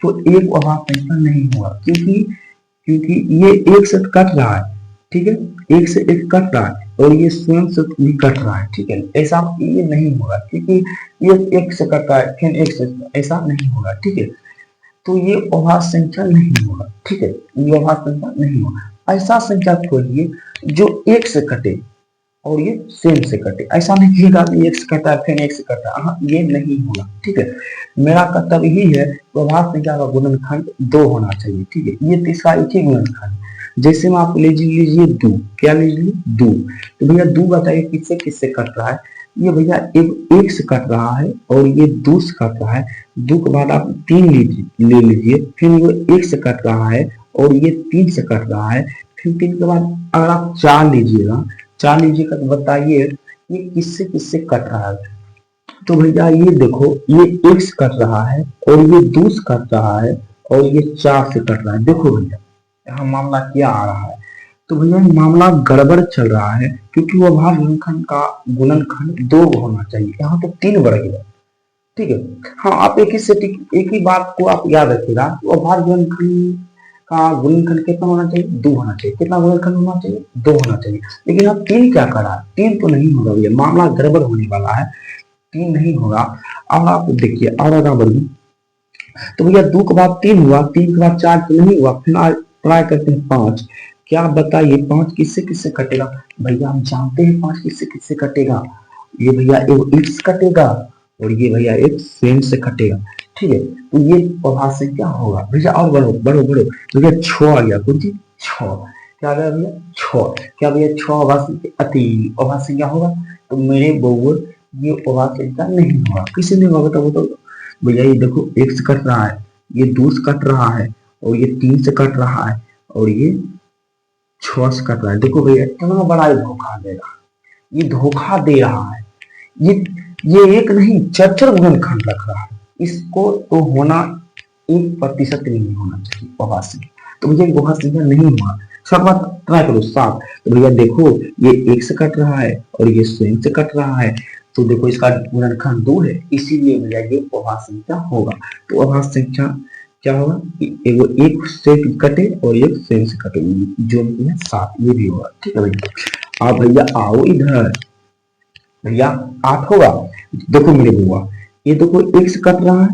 तो एक अभाज्य संख्या नहीं हुआ, क्योंकि ये एक से कट रहा है, ठीक है, एक से एक कट रहा है और ये स्वयं से भी कट रहा है, ठीक है। ऐसा ये नहीं होगा, क्योंकि ये एक से कट रहा है फिर एक से, ऐसा नहीं होगा, ठीक है। तो ये अभाज्य संख्या नहीं होगा, ठीक है, ये अभाज्य संख्या नहीं होगा। ऐसा संख्या खोजिए जो एक से कटे और ये स्वयं से कटे, ऐसा नहीं होगा कि एक से कटा है फिर एक से कटा, हाँ ये नहीं होगा, ठीक है। मेरा कर्तव्य यही है अभाज्य संख्या का गुणनखंड 2 होना चाहिए, ठीक है। ये तीसरा एक ही गुणनखंड, जैसे में आप लीजिए दो, क्या लीजिए दो, तो भैया दो बताइए किससे किससे कट रहा है? ये भैया एक से कट रहा है और ये दो से कट रहा है, दो के बाद आप तीन ले लीजिए, फिर वो एक से कट रहा है और ये तीन से कट रहा है, फिर तीन के बाद अगर आप चार लीजिएगा तो बताइए ये किससे किससे कट रहा है? तो भैया ये देखो, ये एक से कट रहा है और ये दो से कट रहा है और ये चार से कट रहा है। देखो भैया यहाँ मामला क्या आ रहा है, तो भैया मामला गड़बड़ चल रहा है, क्योंकि वो अभाज्य गुणनखंड का गुणनखंड 2 होना चाहिए, यहाँ तो 3 बढ़ गया, ठीक है। हाँ आप एक ही बात को आप याद रखिएगा, तो अभाज्य गुणनखंड का गुणनखंड कितना होना चाहिए? 2 होना चाहिए। कितना गुणनखंड होना चाहिए? 2 होना चाहिए। लेकिन आप 3 क्या करा? 3 तो नहीं होगा भैया, मामला गड़बड़ होने वाला है, 3 नहीं होगा। अब आप देखिए और आगे बढ़िए, तो भैया 2 के बाद 3 हुआ, 3 के बाद 4 तो नहीं हुआ, फिर आज ट्राई करते हैं 5। क्या बताइए 5 किससे किससे कटेगा? भैया हम जानते हैं 5 किससे किससे कटेगा, ये भैया एक से कटेगा और ये भैया एक स्वयं से कटेगा, ठीक है। तो ये अभाज्य संख्या होगा भैया। और बढ़ो बढ़ो बढ़ो, तो भैया 6 आ गया, कुछ 6 क्या आ गया भैया? 6। क्या भैया 6 अभाज्य संख्या होगा? तो मेरे बउआ ये अभाज्य संख्या नहीं होगा। किसी ने होगा बताओ भैया। ये देखो एक से कट रहा है, ये 2 से कट रहा है और ये 3 से कट रहा है और ये 6 से कट रहा है। देखो भैया इतना बड़ा धोखा देगा, ये धोखा दे रहा है, ये एक नहीं चर गुणनखंड रख रहा है, इसको तो होना 1% नहीं होना चाहिए अभाज्य संख्या। तो भैया अभाज्य संख्या नहीं हुआ। सब बात ट्राई करो 7। तो भैया देखो ये एक से कट रहा है और ये स्वयं से कट रहा है, तो देखो इसका गुणनखंड 2 है, इसीलिए भैया ये अभाज्य संख्या होगा। तो अभाज्य संख्या क्या होगा? एक से कटे और एक स्वयं से कटे, जो है 7, ये भी होगा, ठीक है भैया। आप भैया आओ इधर, भैया 8 होगा। देखो मेरे बुआ, ये देखो एक से कट रहा है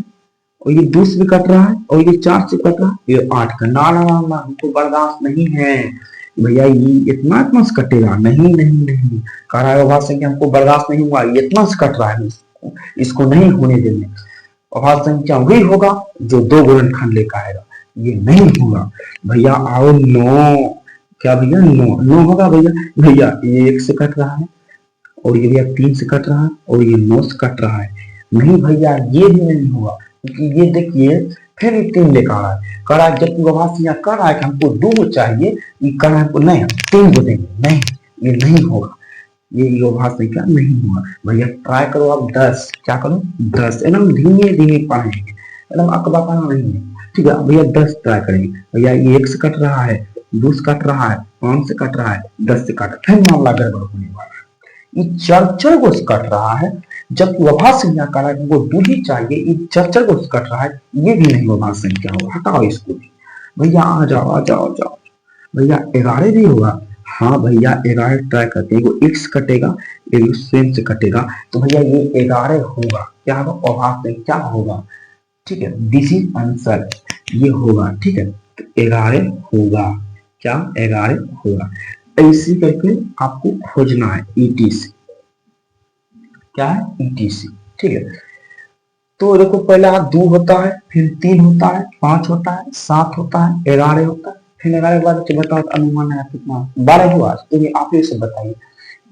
और ये 2 से भी कट रहा है और ये 4 से कट रहा है, ये 8 का ना हमको बर्दाश्त नहीं है भैया, ये इतना से कटेगा नहीं नहीं नहीं, अभाज्य संख्या हमको बर्दाश्त नहीं हुआ, ये इतना से कट रहा है, इसको नहीं होने देंगे। अभाज्य संख्या वही होगा जो 2 गुणनखंड लेकर आएगा, ये नहीं होगा। भैया आओ 9। क्या भैया 9 होगा भैया। भैया ये 1 से कट रहा है और ये भैया 3 से कट रहा है और ये 9 से कट रहा है, नहीं भैया ये भी नहीं होगा, क्योंकि ये देखिए फिर 3 लेकर आ रहा है, कह रहा है जब अभाज्य संख्या कर रहा है कि हमको 2 चाहिए, ये कह रहा है हमको नहीं 3 को देंगे, नहीं ये नहीं होगा, ये अभाज्य संख्या नहीं होगा। भैया ट्राई करो आप 10। क्या करो 10, एकदम धीमे धीमे पढ़ेंगे, एकदम अकबकाना नहीं है, ठीक है भैया। 10 ट्राई करेंगे। भैया ये 1 से कट रहा है, 2 से कट रहा है, 5 से कट रहा है, 10 से कट, फिर मामला गड़बड़ होने वाला है। ये चर को कट रहा है, जबकि अभाज्य संख्या का वो 2 ही चाहिए, ये चर को कट रहा है, ये भी नहीं अभाज्य संख्या होगा। हटाओ इसको भी भैया, आ जाओ आ जाओ आ जाओ भैया। 11 भी होगा, हाँ भैया 11 ट्राई करते हैं, एगो x कटेगा, एगो स्वयं से कटेगा, तो भैया ये 11 होगा, क्या होगा, अभाज्य संख्या होगा, ठीक है, दिस इज आंसर, ये होगा, ठीक है, तो 11 होगा, क्या 11 होगा, ऐसे करके आपको खोजना है ईटीसी, क्या है ईटीसी, ठीक है। तो देखो पहला 2 होता है, फिर 3 होता है, 5 होता है, 7 होता है, 11 होता है, फिर 11 के बाद बताओ अनुमान है कितना, 12 हुआ, तो ये आप ही से बताइए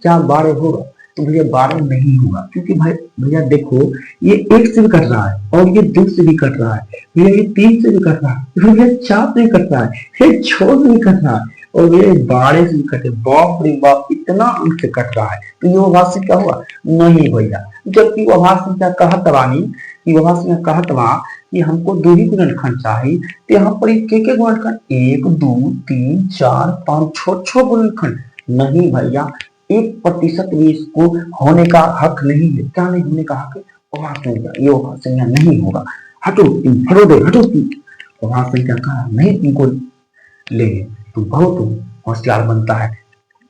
क्या 12 होगा, तो भैया 12 नहीं होगा, क्योंकि भाई भैया देखो ये 1 से भी कट रहा है, और ये 2 से भी कट रहा है, भैया ये 3 से भी कट रहा है, भैया 4 से भी कट रहा है, फिर 6 से भी कट रहा है, और ये 12 से भी कटे, बाप रे बाप इतना अंक से कट रहा है, तो ये अभाज्य क्या हुआ, नहीं भैया, जबकि वो अभाज्य संख्या कहत रानी कि अभाज्य संख्या कहत बा कि हमको दो ही गुणनखंड चाहिए, तो यहाँ पर के गुणनखंड 1 2 3 4 5 6 गुणनखंड, नहीं भैया 1% भी इसको होने का हक नहीं है, क्या नहीं होने का हक है, अभाज्य संख्या, ये अभाज्य संख्या नहीं होगा, हटो तुम भरो दे, हटो तुम अभाज्य संख्या का नहीं तुमको लेंगे, तुम भरो, तुम होशियार बनता है,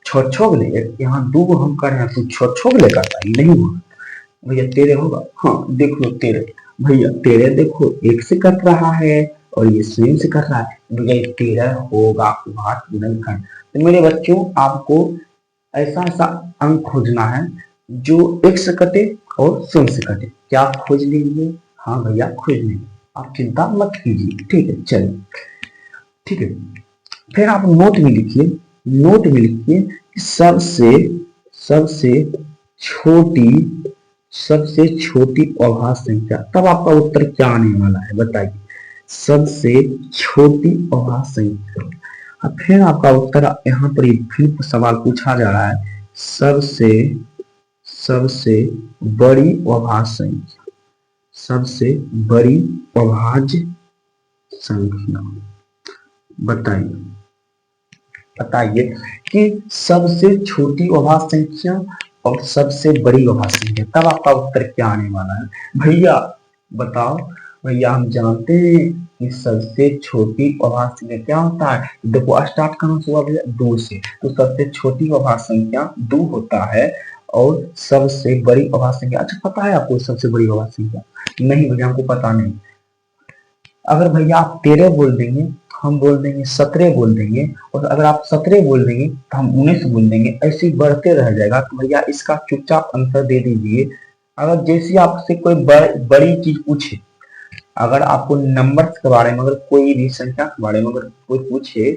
छो ले, यहाँ 2 हम कर रहे हैं, तू छो ले करता है, नहीं होगा भैया, तेरे होगा, हाँ देख लो तेरे, भैया तेरे देखो 1 से कट रहा है, और ये स्वयं से कट रहा है, भैया 13 होगा अभाज्य गुणनखंड। तो मेरे बच्चों आपको ऐसा ऐसा अंक खोजना है जो 1 से कटे और स्वयं से कटे, क्या आप खोज लेंगे, हाँ भैया खोज लेंगे, आप चिंता मत कीजिए, ठीक है, चलिए ठीक है। फिर आप नोट में लिखिए, नोट में लिखिए सबसे सबसे छोटी सबसे छोटी अभाज्य संख्या, तब आपका उत्तर क्या आने वाला है बताइए, सबसे छोटी अभाज्य संख्या, अब फिर आपका उत्तर यहाँ पर फिर सवाल पूछा जा रहा है, सबसे सबसे बड़ी अभाज्य संख्या, सबसे बड़ी अभाज्य संख्या बताइए, बताइए कि सबसे छोटी अभाज्य संख्या और सबसे बड़ी अभाज्य संख्या, तब आपका उत्तर क्या आने वाला है भैया बताओ, भैया हम जानते हैं कि सबसे छोटी अभाज्य संख्या क्या होता है, देखो स्टार्ट कहाँ से हुआ भैया 2 से, तो सबसे छोटी अभाज्य संख्या 2 होता है, और सबसे बड़ी अभाज्य संख्या, अच्छा पता है आपको सबसे बड़ी अभाज्य संख्या, नहीं भैया हमको पता नहीं, अगर भैया आप 13 बोल देंगे, हम बोल देंगे 17 बोल देंगे, और अगर आप 17 बोल देंगे तो हम 19 बोल देंगे, ऐसे ही बढ़ते रह जाएगा, तो भैया इसका चुपचाप आंसर दे दीजिए। अगर जैसे आपसे कोई बड़ी चीज पूछे, अगर आपको नंबर्स के बारे में, अगर कोई भी संख्या के बारे में अगर कोई पूछे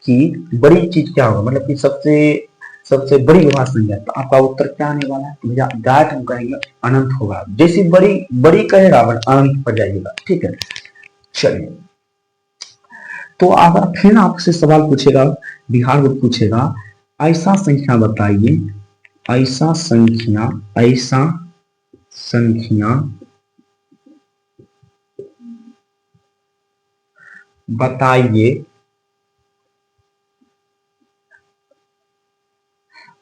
कि बड़ी चीज क्या होगा, मतलब कि सबसे सबसे बड़ी अभाज्य संख्या, तो आपका उत्तर क्या आने वाला है, तो भैया डायरेक्ट हम कहेंगे अनंत होगा, जैसी बड़ी बड़ी कहेगा अनंत पर जाइएगा, ठीक है। चलिए तो अगर फिर आपसे सवाल पूछेगा, बिहार बोर्ड पूछेगा, ऐसा संख्या बताइए, ऐसा संख्या, ऐसा संख्या बताइए,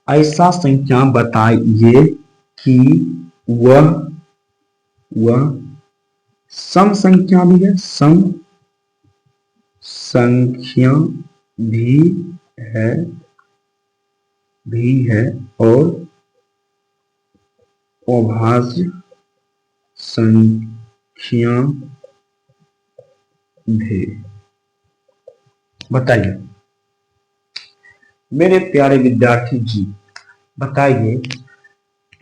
ऐसा संख्या बताइए कि वह सम संख्या भी है, सम संख्या भी है और अभाज्य संख्या भी, बताइए मेरे प्यारे विद्यार्थी जी, बताइए,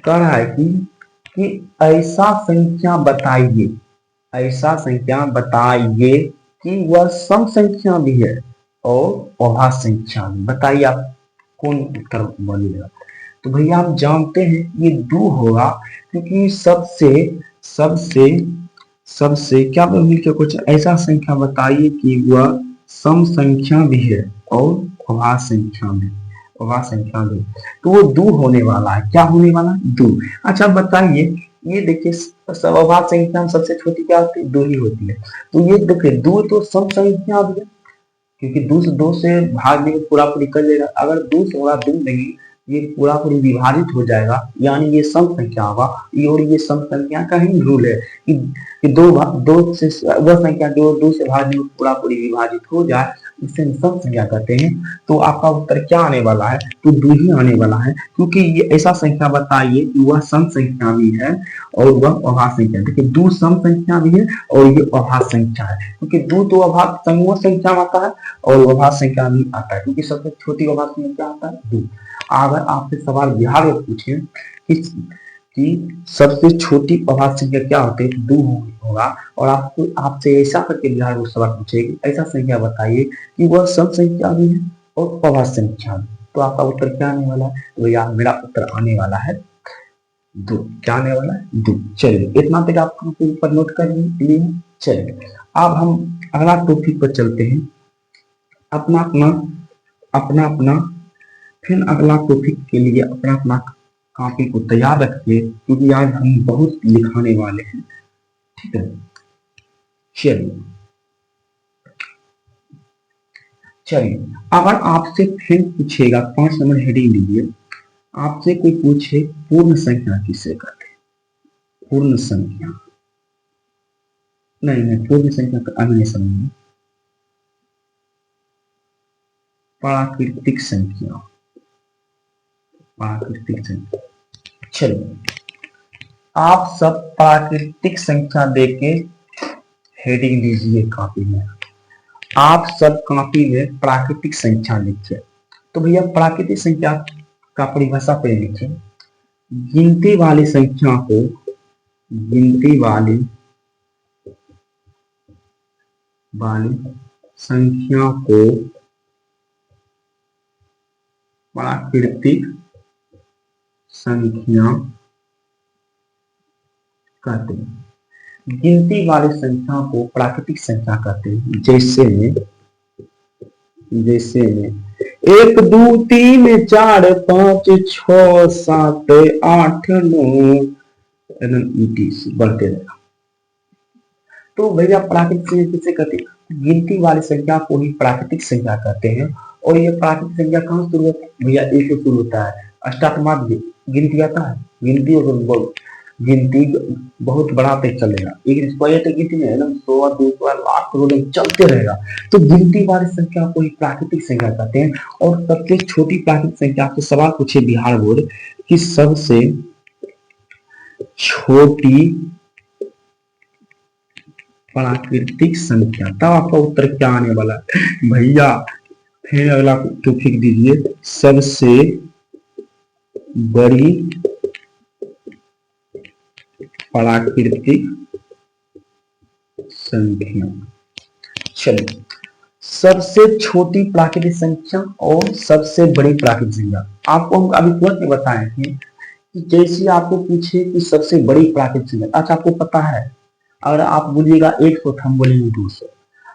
कह रहा है कि ऐसा संख्या बताइए, ऐसा संख्या बताइए कि वह सम संख्या भी है और अभाज्य संख्या भी, बताइए आप कौन उत्तर बोलिएगा, तो भैया आप जानते हैं ये 2 होगा, क्योंकि सबसे सबसे सबसे क्या बोल के कुछ ऐसा संख्या बताइए कि वह सम संख्या भी है और अभाज्य संख्या भी, अभाज्य संख्या भी, तो वो 2 होने वाला है, क्या होने वाला है 2। अच्छा बताइए, ये देखिए सब अभाज्य संख्या में सबसे छोटी क्या होती है, 2 ही होती है, तो ये देखिए 2 तो सम संख्या भी है, क्योंकि 2 से भाग देंगे पूरा पूरी कर लेगा, अगर 2 से होगा 2 नहीं, ये पूरा पूरी विभाजित हो जाएगा, यानी ये सम संख्या होगा, और ये सम संख्या का ही रूल है कि दो से वह संख्या जो 2 से भाग देंगे पूरा पूरी विभाजित हो जाए, इसे हम सम संख्या कहते हैं। तो आपका उत्तर क्या आने वाला है? तो 2 ही आने वाला है, क्योंकि ये ऐसा संख्या बताइए कि वह सम संख्या भी है और वह अभाज्य संख्या। देखिए 2 सम संख्या भी है और ये अभाज्य संख्या है, क्योंकि 2 तो अभाज्य समूह संख्या में आता है और अभाज्य संख्या भी आता है, क्योंकि सबसे छोटी अभाज्य संख्या आता है 2। अगर आपसे सवाल बिहार में पूछे कि सबसे छोटी अभाज्य संख्या क्या होती है, 2 होगा, और आपको आपसे ऐसा करके बिहार में सवाल पूछेगी ऐसा संख्या बताइए कि वह सम संख्या भी है और अभाज्य संख्या भी। तो आपका उत्तर क्या आने वाला है? तो यार मेरा उत्तर आने वाला है 2। क्या आने वाला है? 2। चलिए इतना तक आपको ऊपर नोट कर लिए। चलिए अब हम अगला टॉपिक पर चलते हैं। अपना अपना फिर अगला टॉपिक के लिए अपना अपना कॉपी को तैयार रखिए, क्योंकि आज हम बहुत लिखाने वाले हैं। ठीक है, चलिए अगर आपसे फिर पूछेगा 5 नंबर हेडिंग लीजिए, आपसे कोई पूछे पूर्ण संख्या किसे कहते हैं? पूर्ण संख्या नहीं, पूर्ण संख्या का अगले समझिए, प्राकृतिक संख्या। चलिए आप सब प्राकृतिक संख्या देके हेडिंग दीजिए कॉपी में। आप सब कॉपी में प्राकृतिक संख्या लिखिए। तो भैया प्राकृतिक संख्या का परिभाषा पे लिखिए, गिनती वाली संख्या को प्राकृतिक संख्या कहते हैं। गिनती वाली संख्या को प्राकृतिक संख्या कहते हैं। जैसे में 1 2 3 4 5 6 7 8 9 बढ़ते रहेगा। तो भैया प्राकृतिक संख्या किसे कहते हैं? गिनती वाली संख्या को ही प्राकृतिक संख्या कहते हैं। और ये प्राकृतिक संख्या कहाँ शुरू होता है? भैया 1 से शुरू होता है। स्टार्ट मार्क गिनती आता है, गिनती बहुत बढ़ाते चलेगा, एक स्क्वायर तक गिनती है ना, 100 200 लाख करोड़ चलते रहेगा। तो गिनती वाली संख्या को ही प्राकृतिक संख्या कहते हैं। और सबसे छोटी प्राकृतिक संख्या, आपसे सवाल पूछे बिहार बोर्ड कि सबसे छोटी प्राकृतिक संख्या, तब आपका उत्तर क्या आने वाला है? भैया फिर अगला टॉपिक दीजिए, सबसे बड़ी प्राकृतिक संख्या। चलिए सबसे छोटी प्राकृतिक संख्या और सबसे बड़ी प्राकृतिक संख्या आपको हम अभी तुरंत बताए थे कि जैसे आपको पूछे कि सबसे बड़ी प्राकृतिक संख्या, अच्छा आपको पता है अगर आप बोलिएगा 100 तो हम बोलेंगे 200,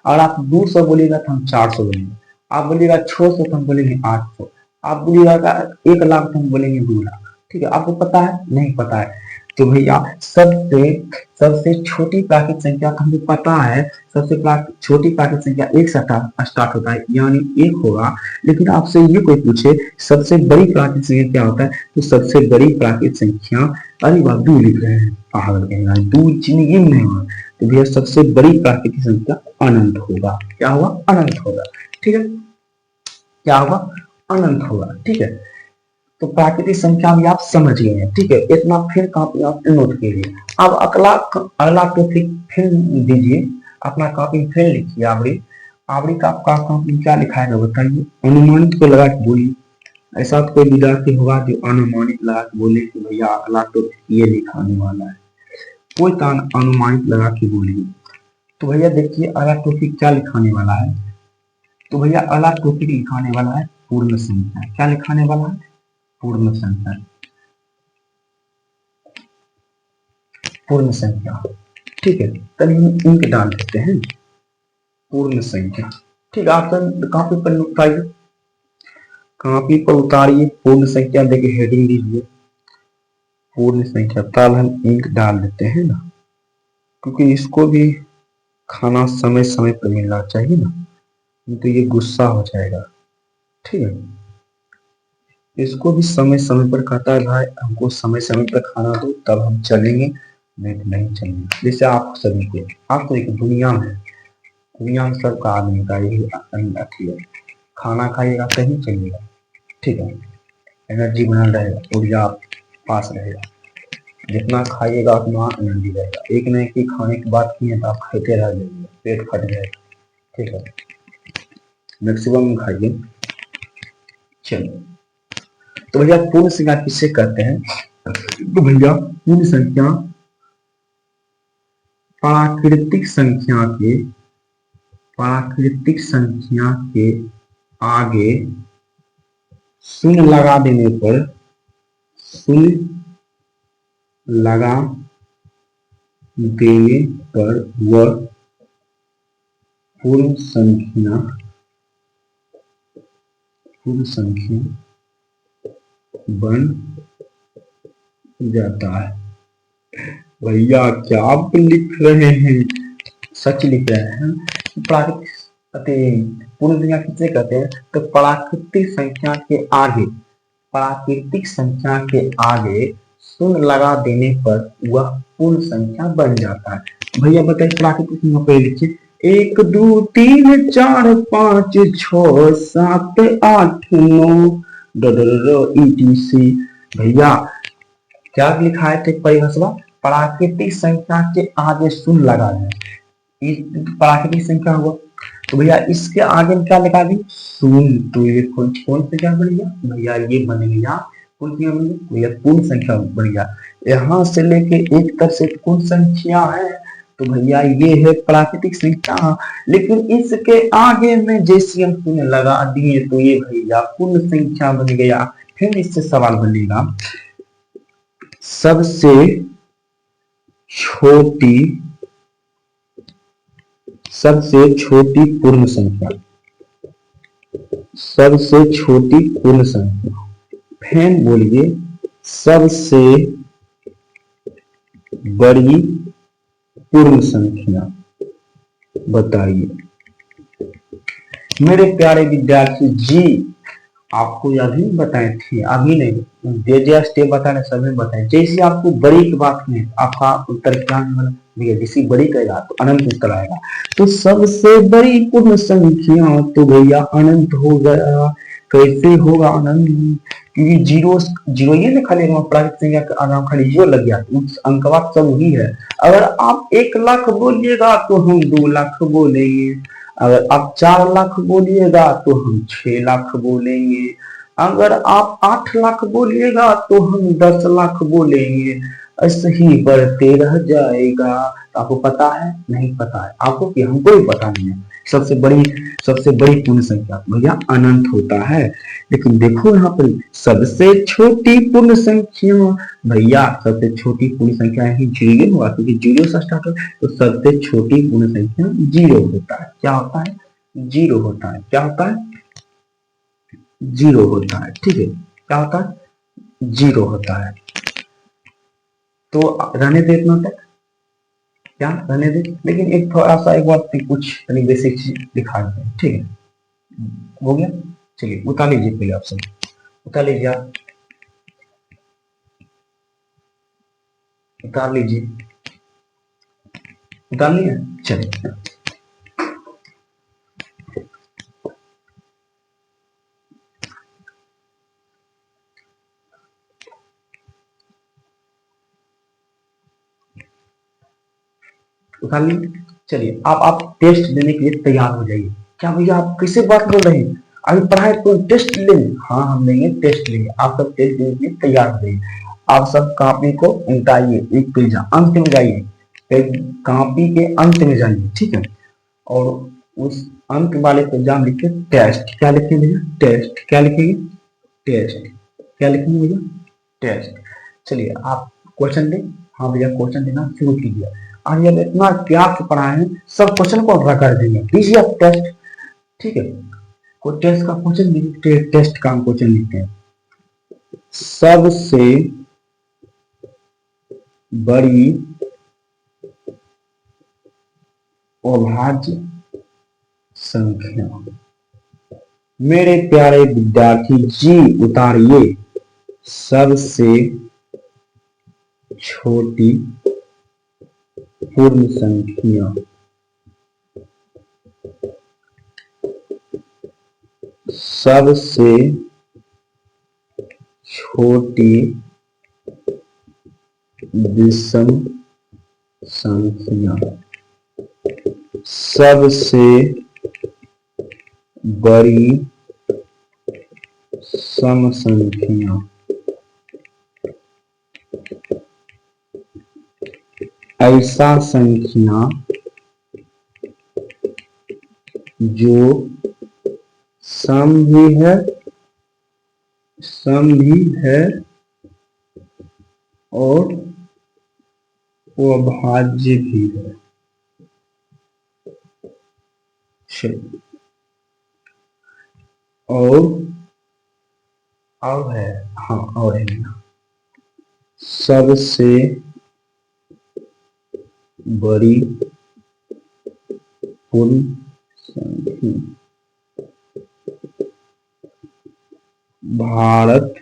अगर आप 200 बोलिएगा तो हम 400 बोलेंगे, आप बोलिएगा 600 तो हम बोलेंगे 800, आप बोलिएगा 1 लाख तो हम बोलेंगे 2 लाख। ठीक है, आपको पता है? नहीं पता है। तो भैया सबसे छोटी प्राकृतिक संख्या का हमको पता है, सबसे छोटी प्राकृतिक संख्या 1 से स्टार्ट होता है, यानी 1 होगा। लेकिन आपसे ये कोई पूछे सबसे बड़ी प्राकृतिक संख्या क्या होता है, तो सबसे बड़ी प्राकृतिक संख्या, अरे बात 2 लिख रहे हैं, पागल कहेगा 2 जिंदगी में नहीं होगा। तो भैया सबसे बड़ी प्राकृतिक संख्या अनंत होगा। क्या होगा? अनंत होगा। ठीक है, क्या होगा? अनंत होगा। ठीक है, तो प्राकृतिक संख्या भी आप समझ गए हैं। ठीक है, इतना फिर कॉपी आप नोट कीजिए। अब अगला टॉपिक फिर दीजिए, अपना कॉपी फिर लिखिए। आवड़ी का आपका कॉपी क्या लिखा है बताइए, अनुमानित को लगा के बोलिए। ऐसा तो कोई विद्यार्थी होगा जो अनुमानित लगा के बोले कि भैया अगला टॉपिक ये लिखाने वाला है, कोई तो अनुमानित लगा के बोलिए। तो भैया देखिए अगला टॉपिक क्या लिखाने वाला है, तो भैया अगला टॉपिक लिखाने वाला है पूर्ण संख्या। क्या लिखाने वाला है? पूर्ण संख्या। पूर्ण संख्या, ठीक है, तभी हम इंक डाल देते हैं, पूर्ण संख्या। ठीक है, आप कॉपी पर उतारिए, कॉपी पर उतारिए, पूर्ण संख्या देखिए हेडिंग दीजिए पूर्ण संख्या, तब हम इंक डाल देते हैं ना, क्योंकि इसको भी खाना समय समय पर मिलना चाहिए ना, तो ये गुस्सा हो जाएगा। ठीक है, इसको भी समय समय पर कहता है भाई हमको समय समय पर खाना दो तब हम चलेंगे, नहीं तो नहीं चलेंगे। जैसे आप सभी को, आप तो एक दुनिया में दुनिया में सबका आदमी का यही अथी है। खाना खाइएगा कहीं चलिएगा, ठीक है, एनर्जी बनल रहेगा, ऊर्जा पास रहेगा। जितना खाइएगा उतना एनर्जी रहेगा। एक न एक खाने की बात की है तो आप खाते रह जाइए, पेट फट जाएगा, ठीक है, मैक्सिमम खाइए। चलिए, तो भैया पूर्ण संख्या किससे कहते हैं? तो भैया पूर्ण संख्या प्राकृतिक संख्या के आगे शून्य लगा देने पर वह पूर्ण संख्या बन जाता है। भैया क्या आप लिख रहे हैं? सच लिख रहे हैं। पूर्ण संख्या किसे कहते हैं? तो प्राकृतिक संख्या के आगे शून्य लगा देने पर वह पूर्ण संख्या बन जाता है। भैया बताइए प्राकृतिक संख्या पे लिखिए 1 2 3 4 5 6 7 8 9 ETC। भैया क्या लिखा है? थे परिभाषा प्राकृतिक संख्या के आगे शून्य लगा दें, प्राकृतिक संख्या हुआ। तो भैया इसके आगे क्या लगा दी? शून्य। तो ये कौन संख्या बन गया? भैया ये बन गया भैया पूर्ण संख्या बन गया। यहाँ से लेके एक तक से कौन संख्या है? तो भैया ये है प्राकृतिक संख्या। लेकिन इसके आगे में जैसे हम शून्य लगा दिए तो ये भैया पूर्ण संख्या बन गया। फिर इससे सवाल बनेगा सबसे छोटी पूर्ण संख्या, फिर बोलिए सबसे बड़ी पूर्ण संख्या बताइए। मेरे प्यारे विद्यार्थी जी, आपको अभी बताए थे, अभी नहीं जे स्टेप बताने सभी बताए। जैसे आपको बड़ी की बात में आपका उत्तर क्या है? जैसी बड़ी कहेगा तो अनंत उत्तर आएगा। तो सबसे बड़ी पूर्ण संख्या तो भैया अनंत हो गया। कैसे होगा अनंत? क्योंकि जीरो ये लिखा ले प्राकृतिक संख्या का नाम खाली जीरो लग गया, अंकवा सब वही है। अगर आप 1 लाख बोलिएगा तो हम 2 लाख बोलेंगे, अगर आप 4 लाख बोलिएगा तो हम 6 लाख बोलेंगे, अगर आप 8 लाख बोलिएगा तो हम 10 लाख बोलेंगे। ऐसे ही बढ़ते रह जाएगा। आपको पता है? नहीं पता है आपको कि हमको भी पता नहीं है। सबसे बड़ी पूर्ण संख्या भैया अनंत होता है। लेकिन देखो यहाँ पर सबसे छोटी पूर्ण संख्या, भैया सबसे छोटी पूर्ण संख्या ही जीरो होगा, क्योंकि जीरो से स्टार्ट हो। तो सबसे छोटी पूर्ण संख्या जीरो होता है। क्या होता है? जीरो होता है। क्या होता है? जीरो होता है। ठीक है, क्या होता है? जीरो होता है। तो रहने दे इतना तक, क्या रहने दे। लेकिन एक थोड़ा सा एक बात कुछ बेसिक चीज दिखा देते हैं, ठीक है, हो गया। चलिए उतार लीजिए, पहले ऑप्शन उतार लीजिए, आप उतार लीजिए, उतार लिया। चलिए उतार लिए। चलिए आप टेस्ट देने के लिए तैयार हो जाइए। क्या भैया आप किससे बात कर रहे हैं? अभी पढ़ाई तो टेस्ट लेंगे। हाँ हम लेंगे, टेस्ट लेंगे। आप सब टेस्ट देने के लिए तैयार हो जाइए। आप सब कॉपी को उल्टाइए, एक पेज अंत में जाइए, कॉपी के अंत में जाइए, ठीक है, और उस अंत वाले पे जाम लिखे टेस्ट। क्या लिखेंगे भैया? टेस्ट। क्या लिखेंगे? टेस्ट। क्या लिखेंगे भैया? टेस्ट। चलिए आप क्वेश्चन दें। हाँ भैया क्वेश्चन देना शुरू कीजिए। और जब इतना प्यार से पढ़ाए हैं सब क्वेश्चन को अल्ट्रा कर देंगे। दीजिए आप टेस्ट, ठीक है, को टेस्ट का क्वेश्चन लिखते, टेस्ट का क्वेश्चन लिखते हैं। सबसे बड़ी अभाज्य संख्या। मेरे प्यारे विद्यार्थी जी उतारिए सबसे छोटी पूर्ण संख्या। सबसे छोटी विषम संख्या सबसे बड़ी सम संख्या ऐसा संख्या जो सम भी है और अभाज्य भी है। और है, हाँ और है ना, सबसे बड़ी पूर्ण संख्या भारत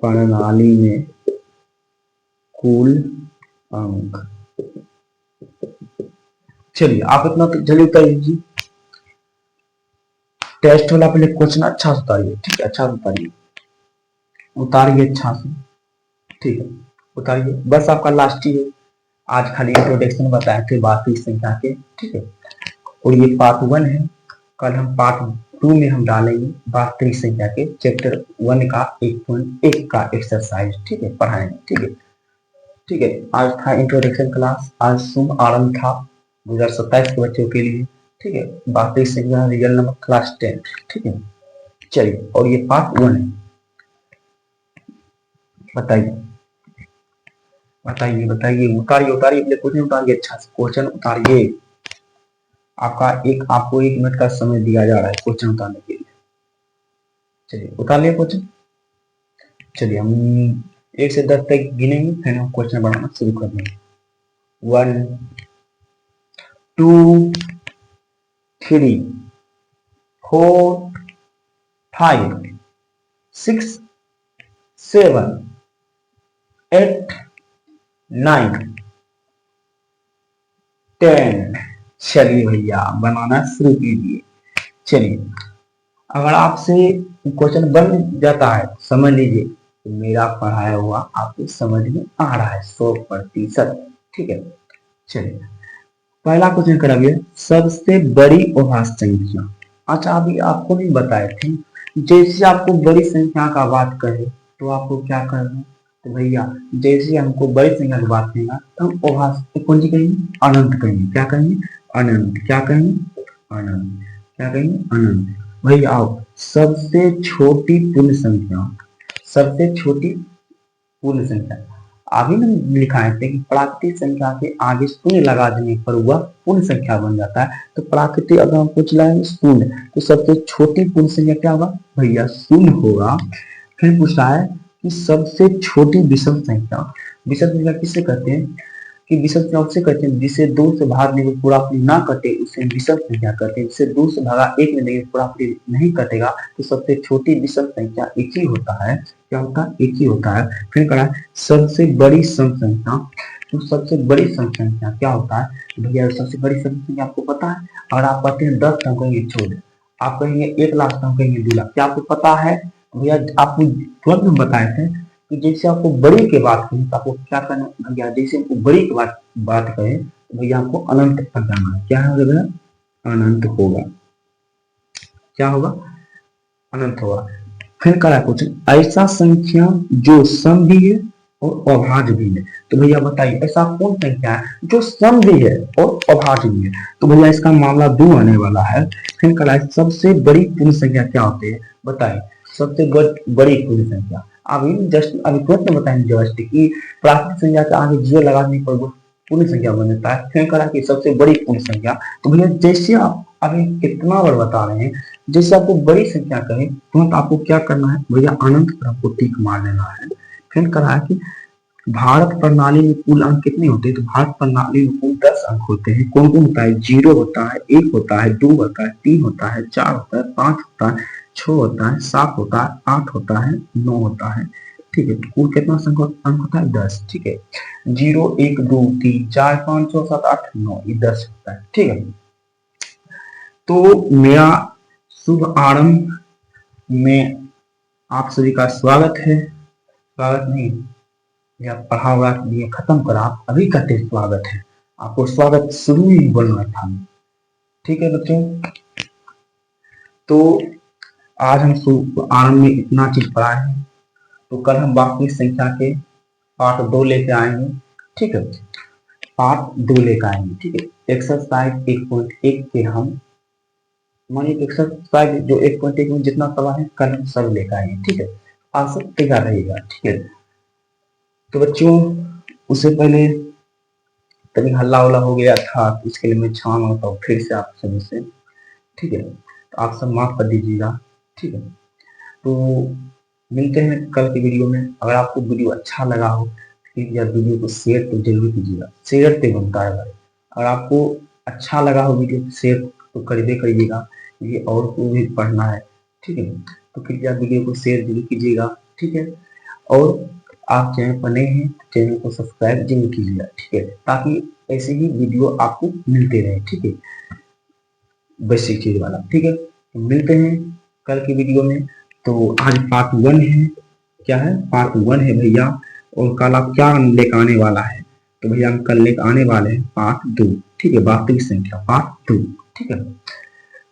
प्रणाली में कुल अंक। चलिए आप इतना तो जल्दी कर लीजिए। टेस्ट वाला पहले क्वेश्चन अच्छा से उतारिए, ठीक है, अच्छा से उतारिए, उतारिए अच्छा से, ठीक है, उतारिए। बस आपका लास्ट ही है, आज खाली इंट्रोडक्शन बताए थे वास्तविक संख्या के, ठीक है, और ये पार्ट 1 है। कल हम पार्ट 2 में हम डालेंगे वास्तविक संख्या के चैप्टर 1 का 1.1 का एक्सरसाइज, ठीक है, पढ़ाएंगे, ठीक है, ठीक है। आज था इंट्रोडक्शन क्लास, आज शुभ आरंभ था 2027 के बच्चों के लिए, ठीक है, वास्तविक संख्या रियल नंबर क्लास 10, ठीक है। चलिए, और ये पार्ट 1 है। बताइए बताइए बताइए, उतारिए उतारिए, अपने क्वेश्चन उतारिए, अच्छा से क्वेश्चन उतारिए। आपको 1 मिनट का समय दिया जा रहा है क्वेश्चन उतारने के लिए। चलिए उतार लिया क्वेश्चन। चलिए हम 1 से 10 तक गिनेंगे, फिर हम क्वेश्चन बनाना शुरू कर देंगे। 1 2 3 4 5 6 7 8 9 10। चलिए भैया बनाना शुरू कीजिए। चलिए, अगर आपसे क्वेश्चन बन जाता है, समझ लीजिए तो मेरा पढ़ाया हुआ आपको समझ में आ रहा है 100%, ठीक है। चलिए, पहला क्वेश्चन कराइए, सबसे बड़ी अभाज्य संख्या। अच्छा, अभी आपको नहीं बताए थे, जैसे आपको बड़ी संख्या का बात करें तो आपको क्या करना है, तो भैया जैसे हमको बड़ी संख्या की बात करेगा तो हम अभाज्य कौन सी कहेंगे, अनंत कहेंगे। क्या कहेंगे, अनंत। क्या कहेंगे, अनंत। क्या कहेंगे, अनंत। भैया आओ, सबसे छोटी पूर्ण संख्या, सबसे छोटी पूर्ण संख्या अभी ना लिखा है कि प्राकृतिक संख्या के आगे शून्य लगा देने पर वह पूर्ण संख्या बन जाता है। तो प्राकृतिक अगर हम पूछ रहे हैं शून्य, तो सबसे छोटी पूर्ण संख्या क्या होगा, भैया शून्य होगा। फिर पूछ रहा है कि सबसे छोटी विषम संख्या, विषम संख्या किससे कहते हैं, कि विषम संख्या उससे कहते हैं जिसे 2 से भागने पर पूरापूरी ना कटे, उसे विषम संख्या कहते हैं। जिसे 2 से भागा 1 में देंगे पूरापूरी नहीं कटेगा, तो सबसे छोटी विषम संख्या एक ही होता है। क्या होता है, एक ही होता है। फिर कहा सबसे बड़ी सम संख्या, तो सबसे बड़ी सम संख्या क्या होता है, भैया सबसे बड़ी सम संख्या आपको पता है। अगर आप कहते हैं 10 तो हम कहेंगे छोड़, आप कहेंगे 1 लाख तो हम कहेंगे 2 लाख। क्या आपको पता है भैया, आपको तुरंत में बताए थे कि जैसे आपको बड़ी की बात करें तो आपको क्या करना है भैया, जैसे आपको बड़ी की बात करें तो भैया आपको अनंत पर जाना है। क्या होगा, अनंत होगा। क्या होगा, अनंत होगा। फिर करा कुछ ऐसा संख्या जो सम भी है और अभाज्य भी है। तो भैया बताइए ऐसा कौन संख्या है जो सम भी है और अभाज्य भी है, तो भैया इसका मामला 2 आने वाला है। फिर करा सबसे बड़ी पूर्ण संख्या क्या होती है, बताइए सबसे बड़ी पूर्ण संख्या। अभी जस्ट अभी तुरंत बताएंगे जस्ट कि प्राकृतिक संख्या के आगे जीरो लगाने पर वो पूर्ण संख्या बन जाता है। फिर करा कि सबसे बड़ी पूर्ण संख्या, तो भैया जैसे आप अभी कितना बार बता रहे हैं, जैसे आपको बड़ी संख्या कहें तो आपको क्या करना है भैया, अनंत पर आपको टिक मार देना है। फिर कहा है कि भारत प्रणाली में कुल अंक कितने होते हैं, तो भारत प्रणाली में कुल 10 अंक होते हैं। कौन कौन होता है, 0 होता है, 1 होता है, 2 होता है, 3 होता है, 4 होता है, 5 होता है, 6 होता है, 7 होता है, 8 होता है, 9 होता है, ठीक है। कुल कितना अंक होता है, 10, ठीक है। 0 1 2 3 4 5 6 7 8 9, ये 10 होता है, ठीक है। तो मेरा शुभ आरंभ में आप सभी का स्वागत है। स्वागत नहीं, या पढ़ा हुआ ये खत्म कर, आप अभी का स्वागत है। आपको स्वागत शुरू ही बोलना था, ठीक है बच्चों। तो आज हम शुभ आरंभ में इतना चीज पढ़ाए हैं, तो कल हम बाकी संख्या के पार्ट 2 लेके आएंगे, ठीक है। पार्ट 2 लेकर आएंगे, ठीक है। एक्सरसाइज 1.1 के हम मानिए एक्सरसाइज जो 1.1 में जितना सवाल है कल हम सब लेकर आएंगे, ठीक है। आप सब तैयार रहेगा, ठीक है। तो बच्चों उससे पहले तभी हल्ला उल्ला हो गया था, इसके लिए मैं क्षमा मांगता हूँ फिर से आप सभी से, ठीक है। तो आप सब माफ कर दीजिएगा, ठीक है। तो मिलते हैं कल की वीडियो में। अगर आपको वीडियो अच्छा लगा हो प्लीज यार वीडियो को शेयर तो जरूर कीजिएगा, शेयर पे बनता है भाई। अगर आपको अच्छा लगा हो वीडियो तो शेयर तो करिएगा, ये और को भी पढ़ना है, ठीक है। तो प्लीज यार वीडियो को शेयर जरूर कीजिएगा, ठीक है। और आप चैनल पर नए हैं तो चैनल को सब्सक्राइब जरूर कीजिएगा, ठीक है, ताकि ऐसे ही वीडियो आपको मिलते रहे, ठीक है, बेसिक चीज वाला, ठीक है। तो मिलते हैं कल की वीडियो में। तो आज पार्ट 1 है, क्या है पार्ट 1 है भैया, और कल आप क्या लेकर आने वाला है, तो भैया हम कल लेकर आने वाले हैं पार्ट 2, ठीक है, वास्तविक संख्या पार्ट 2, ठीक है।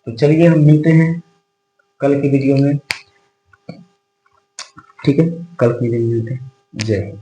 तो चलिए हम मिलते हैं कल की वीडियो में, ठीक है, कल की वीडियो में मिलते हैं। जय हिंद।